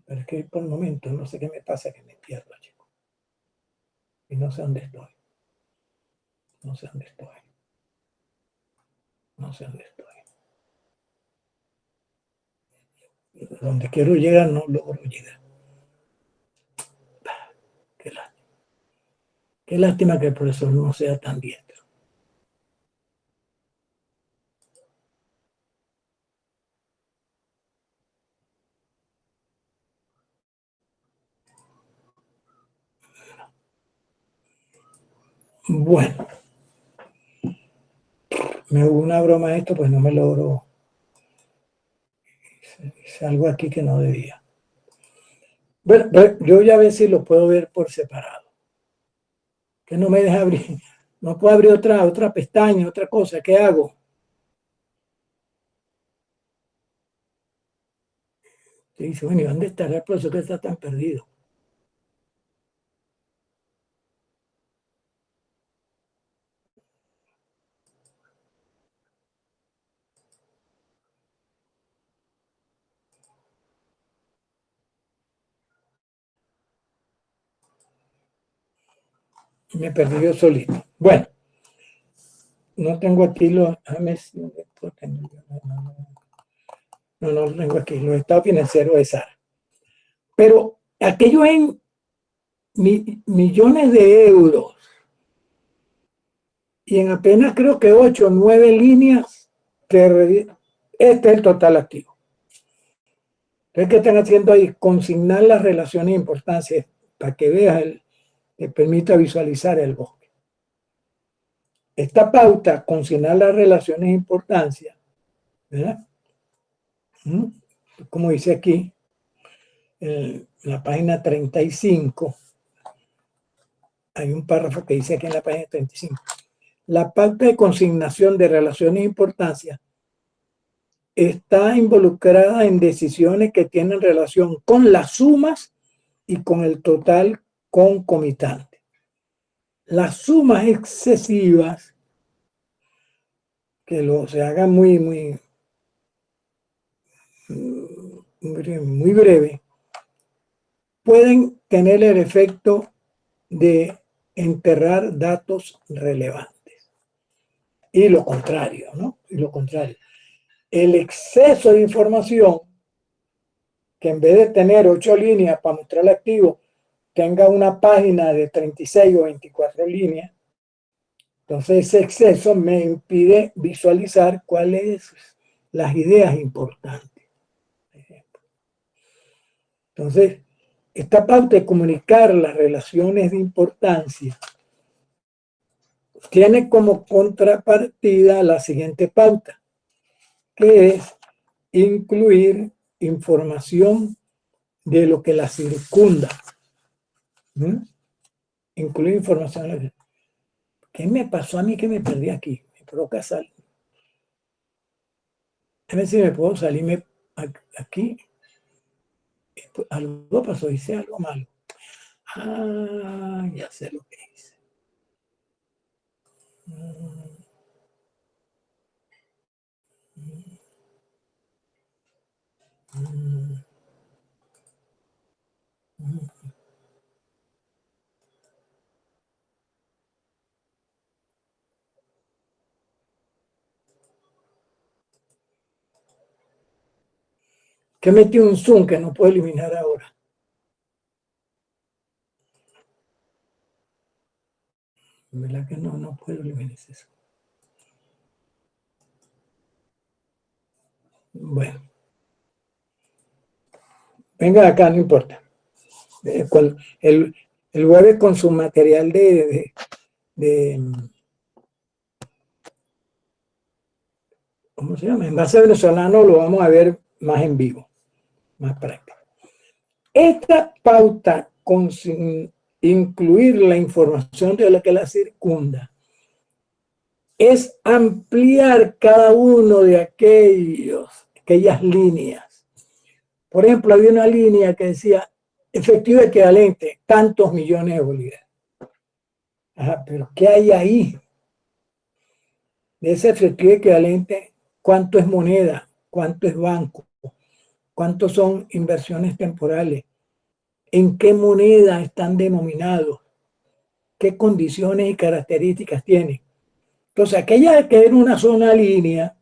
Speaker 1: Pero es que por el momento no sé qué me pasa, que me pierdo, chicos. Y no sé dónde estoy. No sé dónde estoy. No sé dónde estoy. Donde quiero llegar no logro llegar. Qué lástima. Qué lástima que el profesor no sea tan diestro. Bueno, me hubo una broma de esto, pues no me logro. Salgo aquí que no debía. Bueno, yo ya a ver si lo puedo ver por separado. Que no me deja abrir. No puedo abrir otra pestaña, otra cosa. ¿Qué hago? Y dice, bueno, ¿y dónde estará el profesor que está tan perdido? Me perdí yo solito. Bueno, no tengo aquí los... No lo tengo aquí. Los estados financieros de Sara. Pero aquello en millones de euros. Y en apenas creo que 8 o 9 líneas, este es el total activo. Entonces, ¿qué están haciendo ahí? Consignar las relaciones de importancia para que veas, te permita visualizar el bosque. Esta pauta, consignar las relaciones de importancia, ¿verdad? Como dice aquí, en la página 35, hay un párrafo que dice aquí en la página 35. La pauta de consignación de relaciones de importancia está involucrada en decisiones que tienen relación con las sumas y con el total concomitante. Las sumas excesivas, que se hagan muy breve, pueden tener el efecto de enterrar datos relevantes. Y lo contrario, ¿no? Y lo contrario. El exceso de información, que en vez de tener 8 líneas para mostrar el activo, tenga una página de 36 o 24 líneas, entonces ese exceso me impide visualizar cuáles son las ideas importantes. Entonces, esta pauta de comunicar las relaciones de importancia tiene como contrapartida la siguiente pauta, que es incluir información de lo que la circunda. Incluir información. ¿Qué me pasó a mí que me perdí aquí? Me provoca salir. A ver si me puedo salirme aquí. Algo pasó, hice algo malo. Ah, ya sé lo que hice. Que metí un zoom que no puedo eliminar ahora. ¿Verdad que no puedo eliminar eso? Bueno. Venga acá, no importa. El web con su material de ¿cómo se llama? En base venezolano lo vamos a ver más en vivo, más práctico. Esta pauta con incluir la información de lo que la circunda es ampliar cada uno de aquellas líneas. Por ejemplo, había una línea que decía efectivo equivalente, tantos millones de bolívares. Ajá, pero ¿qué hay ahí? De ese efectivo equivalente, ¿cuánto es moneda? ¿Cuánto es banco? ¿Cuántos son inversiones temporales? ¿En qué moneda están denominados? ¿Qué condiciones y características tienen? Entonces, aquella que era una sola línea,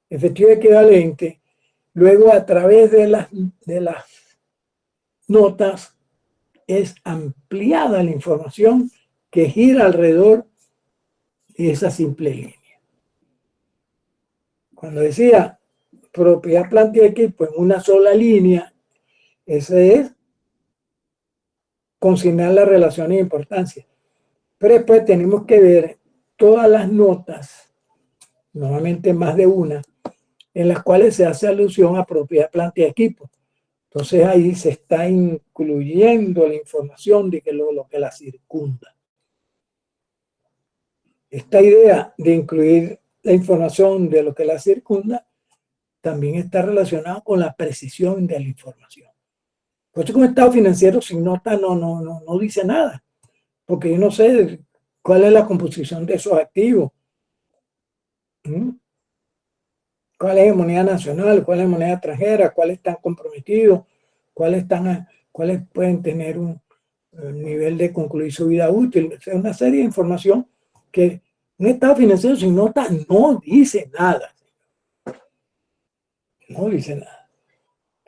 Speaker 1: efectivo equivalente, luego a través de las notas es ampliada la información que gira alrededor de esa simple línea. Cuando decía propiedad, planta y equipo en una sola línea, ese es consignar las relaciones de importancia. Pero después tenemos que ver todas las notas, normalmente más de una, en las cuales se hace alusión a propiedad, planta y equipo. Entonces ahí se está incluyendo la información de que lo que la circunda. Esta idea de incluir la información de lo que la circunda también está relacionada con la precisión de la información. Por eso, como estado financiero sin nota no dice nada, porque yo no sé cuál es la composición de esos activos. ¿Cuál es moneda nacional? ¿Cuál es moneda extranjera? ¿Cuáles están comprometidos? ¿Cuáles pueden tener un nivel de concluir su vida útil? O sea, una serie de información que un estado financiero sin nota no dice nada. No dice nada.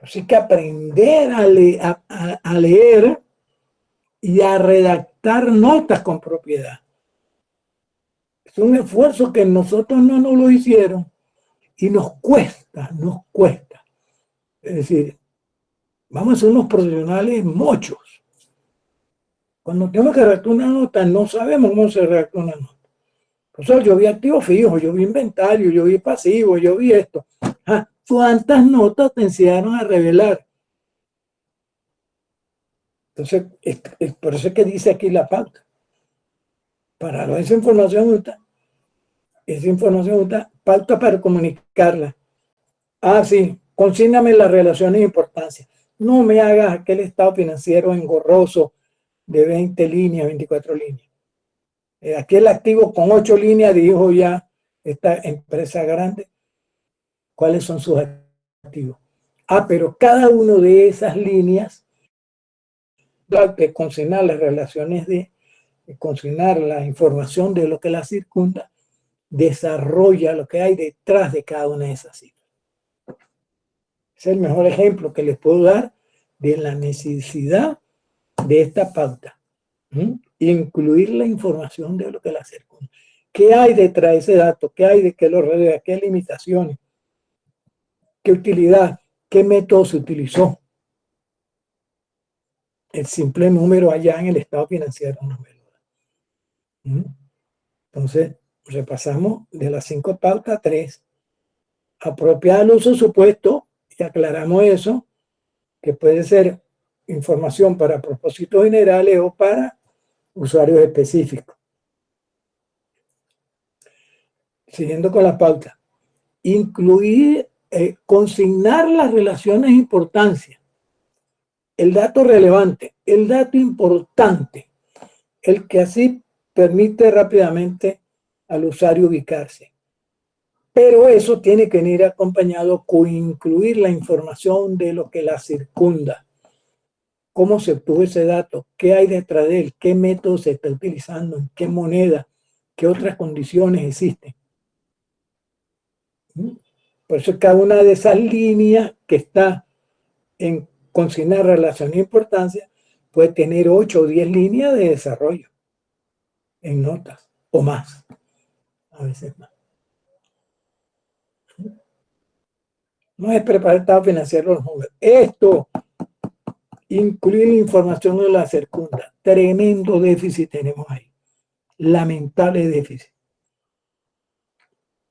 Speaker 1: Así que aprender a leer y a redactar notas con propiedad. Es un esfuerzo que nosotros no nos lo hicieron y nos cuesta. Es decir, vamos a ser unos profesionales mochos. Cuando tenemos que redactar una nota, no sabemos cómo se redacta una nota. Por eso yo vi activos fijos, yo vi inventario, yo vi pasivo, yo vi esto. ¿Cuántas notas te enseñaron a revelar? Entonces, es por eso es que dice aquí la pauta. Para esa información está pauta para comunicarla. Sí, consígname las relaciones de importancia. No me hagas aquel estado financiero engorroso de 20 líneas, 24 líneas. Aquí el activo con 8 líneas dijo ya esta empresa grande cuáles son sus activos. Pero cada una de esas líneas de consignar las relaciones de consignar la información de lo que la circunda, desarrolla lo que hay detrás de cada una de esas cifras. Es el mejor ejemplo que les puedo dar de la necesidad de esta pauta. Incluir la información de lo que la circunda. ¿Qué hay detrás de ese dato? ¿Qué hay de qué lo rodea? ¿Qué limitaciones? ¿Qué utilidad? ¿Qué método se utilizó? El simple número allá en el estado financiero no me lo da. Entonces, repasamos de las 5 pautas 3. Apropiar el uso supuesto, y aclaramos eso, que puede ser información para propósitos generales o para usuarios específicos. siguiendo con la pauta, incluir, consignar las relaciones de importancia, el dato relevante, el dato importante, el que así permite rápidamente al usuario ubicarse. Pero eso tiene que ir acompañado con incluir la información de lo que la circunda. ¿Cómo se obtuvo ese dato? ¿Qué hay detrás de él? ¿Qué método se está utilizando? ¿En qué moneda? ¿Qué otras condiciones existen? Por eso cada una de esas líneas que está en consignar relación de importancia puede tener 8 o 10 líneas de desarrollo en notas o más, a veces más. No es preparar el estado financiero de los números. Esto, incluir la información de la circunda. Tremendo déficit tenemos ahí. Lamentable déficit.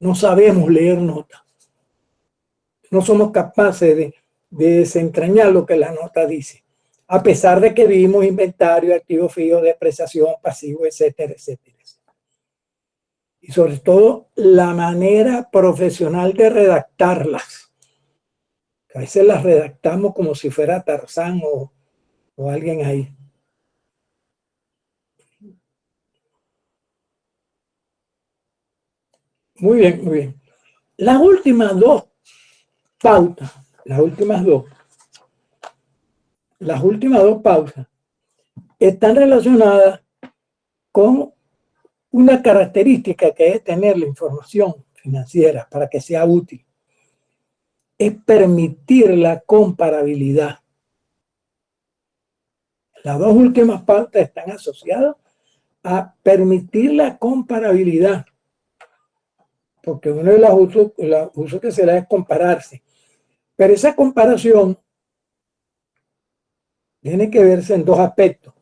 Speaker 1: No sabemos leer notas. No somos capaces de desentrañar lo que la nota dice. A pesar de que vimos inventario, activos fijos, depreciación, pasivo, etcétera, etcétera. Y sobre todo, la manera profesional de redactarlas. A veces las redactamos como si fuera Tarzán o alguien ahí. Muy bien, muy bien. Las últimas dos pautas, las últimas dos pautas están relacionadas con una característica que debe tener la información financiera para que sea útil. Es permitir la comparabilidad. Las dos últimas pautas están asociadas a permitir la comparabilidad, porque uno de los usos que se da es compararse. Pero esa comparación tiene que verse en dos aspectos.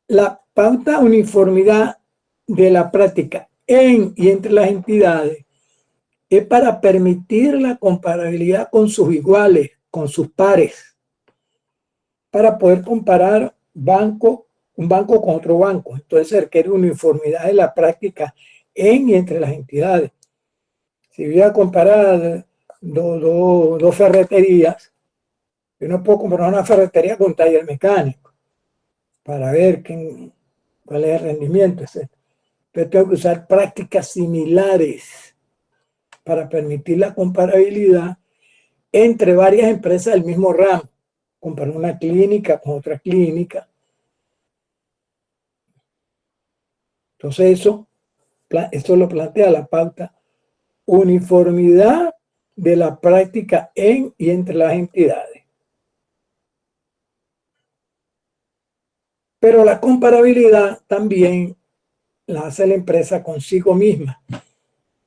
Speaker 1: La pauta uniformidad de la práctica en y entre las entidades es para permitir la comparabilidad con sus iguales, con sus pares, para poder comparar un banco con otro banco. Entonces se requiere uniformidad de la práctica en y entre las entidades. Si voy a comparar dos ferreterías, yo no puedo comparar una ferretería con un taller mecánico para ver cuál es el rendimiento, etc. Pero tengo que usar prácticas similares para permitir la comparabilidad entre varias empresas del mismo ramo. Comparar una clínica con otra clínica. Entonces eso lo plantea la pauta. Uniformidad de la práctica en y entre las entidades. Pero la comparabilidad también la hace la empresa consigo misma.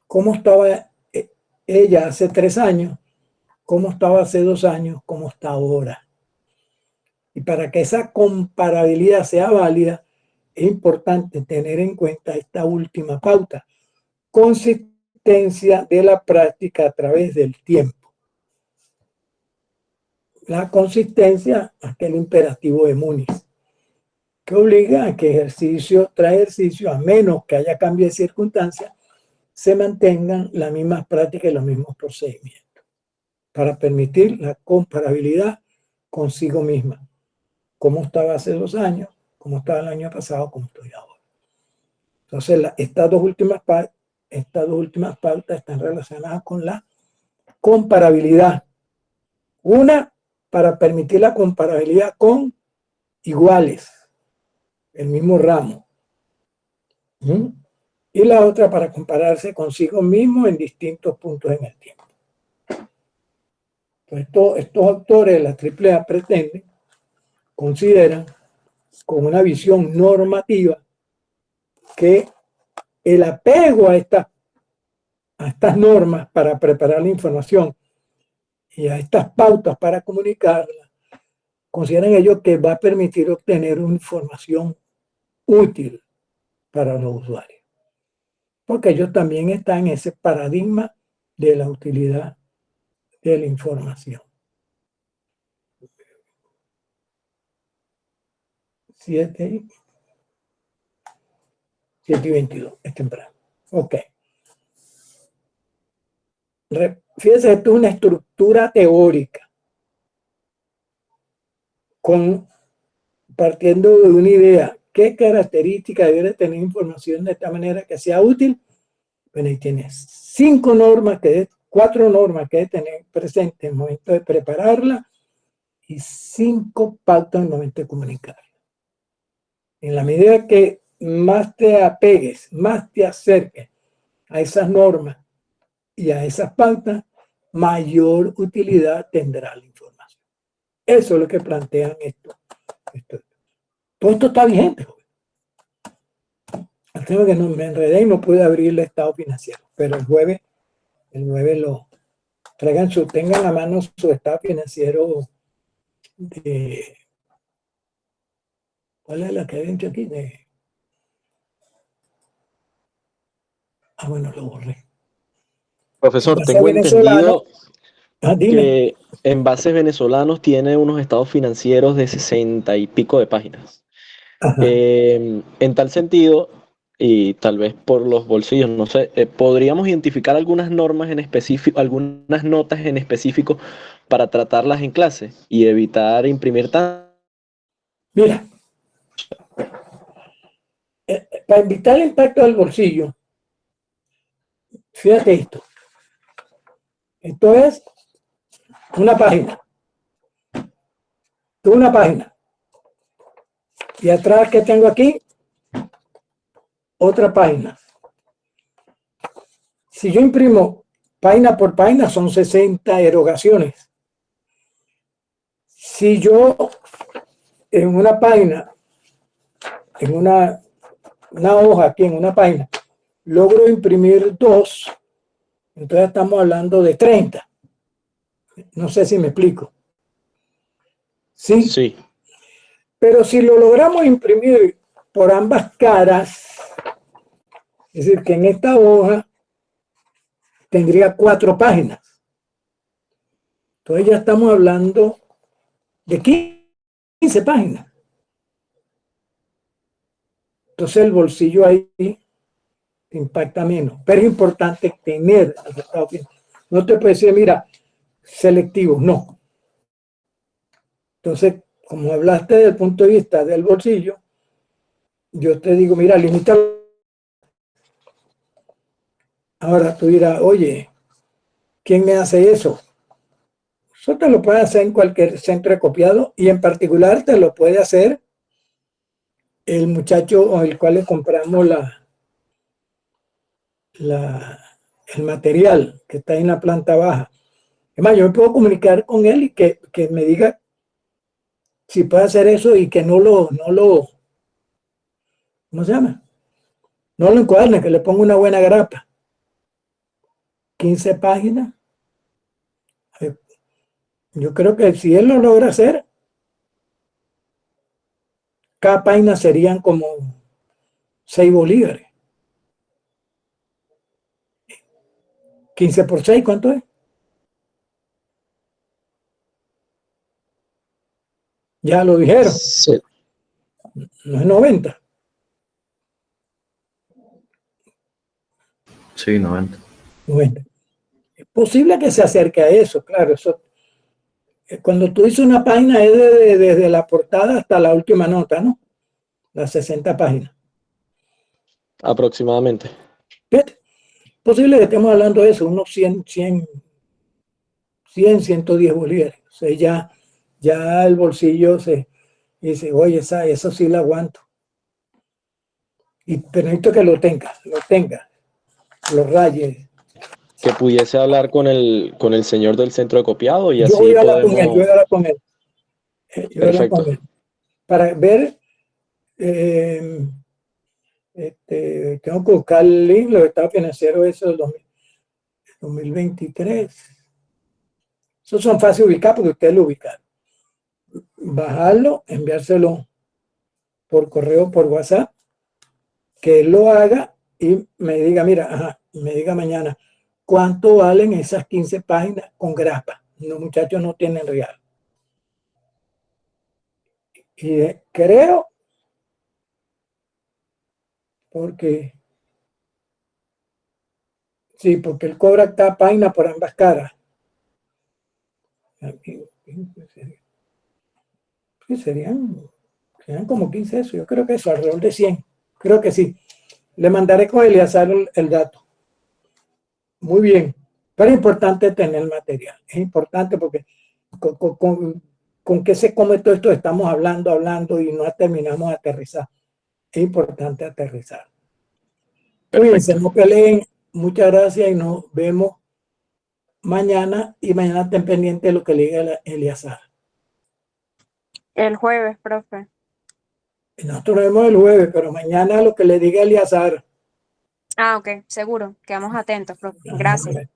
Speaker 1: ¿Cómo estaba ella hace 3 años? ¿Cómo estaba hace 2 años? ¿Cómo está ahora? Y para que esa comparabilidad sea válida, es importante tener en cuenta esta última pauta. Consistencia de la práctica a través del tiempo. La consistencia, aquel imperativo de Múnich, que obliga a que ejercicio tras ejercicio, a menos que haya cambio de circunstancias, se mantengan las mismas prácticas y los mismos procedimientos, para permitir la comparabilidad consigo misma. ¿Cómo estaba hace 2 años? ¿Cómo estaba el año pasado? ¿Cómo estoy ahora? Entonces, estas dos últimas pautas están relacionadas con la comparabilidad. Una, para permitir la comparabilidad con iguales, el mismo ramo. Y la otra para compararse consigo mismo en distintos puntos en el tiempo. Entonces, estos autores de la AAA consideran con una visión normativa que el apego a estas normas para preparar la información y a estas pautas para comunicarla, consideran ellos que va a permitir obtener una información útil para los usuarios. Porque ellos también están en ese paradigma de la utilidad de la información. 7 y 22, es temprano. Ok. Fíjese, esto es una estructura teórica, partiendo de una idea. ¿Qué características debe tener información de esta manera que sea útil? Bueno, ahí tienes 4 normas que debe tener presente en el momento de prepararla y 5 pautas en el momento de comunicarla. En la medida que más te apegues, más te acerques a esas normas y a esas pautas, mayor utilidad tendrá la información. Eso es lo que plantean esto. Todo esto está vigente. Tengo que no me enredé y no pude abrir el estado financiero, pero el jueves lo tengan a mano su estado financiero de, ¿cuál es la que he dicho aquí? Bueno, lo borré.
Speaker 5: Profesor,
Speaker 1: Base
Speaker 5: tengo
Speaker 1: venezolano.
Speaker 5: entendido
Speaker 1: Dime.
Speaker 5: que en bases venezolanos tiene unos estados financieros de 60 y pico de páginas.
Speaker 1: Ajá.
Speaker 5: En tal sentido, y tal vez por los bolsillos, no sé, podríamos identificar algunas normas en específico, algunas notas en específico para tratarlas en clase y evitar imprimir tan...
Speaker 1: Mira, para evitar el impacto del bolsillo, fíjate esto. Esto es una página. Una página. Y atrás que tengo aquí, otra página. Si yo imprimo página por página, son 60 erogaciones. Si yo en una página, en una hoja aquí, en una página, logro imprimir 2, entonces estamos hablando de 30. No sé si me explico. ¿Sí?
Speaker 5: Sí.
Speaker 1: Pero si lo logramos imprimir por ambas caras, es decir, que en esta hoja tendría 4 páginas. Entonces ya estamos hablando de 15 páginas. Entonces el bolsillo ahí impacta menos. Pero es importante tener el estado financiero. No te puedes decir, mira, selectivo, no. Entonces, como hablaste desde el punto de vista del bolsillo, yo te digo, mira, limita. Ahora tú dirás, oye, ¿quién me hace eso? Eso te lo puede hacer en cualquier centro de copiado y en particular te lo puede hacer el muchacho al cual le compramos el material que está en la planta baja. Es más, yo me puedo comunicar con él y que me diga si puede hacer eso y que no lo, ¿cómo se llama? No lo encuadre, que le ponga una buena grapa. 15 páginas. Yo creo que si él lo logra hacer, cada página serían como 6 bolívares. 15 por 6, ¿cuánto es? Ya lo dijeron.
Speaker 5: Sí.
Speaker 1: No es 90.
Speaker 4: Sí, 90.
Speaker 1: Bueno, es posible que se acerque a eso, claro. Eso, cuando tú dices una página es desde la portada hasta la última nota, ¿no? Las 60 páginas.
Speaker 5: Aproximadamente.
Speaker 1: Fíjate, posible que estemos hablando de eso, unos 110 bolívares. O sea, ya el bolsillo se dice, oye, eso sí lo aguanto. Pero necesito que lo tenga, lo rayes.
Speaker 5: Que pudiese hablar con el señor del centro de copiado y
Speaker 1: Yo
Speaker 5: así
Speaker 1: voy a hablar
Speaker 5: podemos...
Speaker 1: con él, yo voy a hablar con él.
Speaker 5: Perfecto.
Speaker 1: Para ver, tengo que buscar el link, los estados financieros esos del 2023. Esos son fáciles de ubicar porque ustedes lo ubican. Bajarlo, enviárselo por correo, por WhatsApp, que él lo haga y me diga, mira, me diga mañana, ¿cuánto valen esas 15 páginas con grapa? Los muchachos no tienen real. Y creo porque sí, porque él cobra cada página por ambas caras. Sí, serían como 15 eso, yo creo que eso, alrededor de 100, creo que sí. Le mandaré con Eleazar el dato. Muy bien, pero es importante tener el material, es importante porque con qué se come todo esto, estamos hablando y no terminamos de aterrizar. Es importante aterrizar. Cuídense, no peleen, muchas gracias y nos vemos mañana, y mañana estén pendientes de lo que le diga Eleazar.
Speaker 2: El jueves, profe.
Speaker 1: Nosotros nos vemos el jueves, pero mañana lo que le diga Eleazar.
Speaker 2: Ah, ok, seguro. Quedamos atentos, profe. Gracias.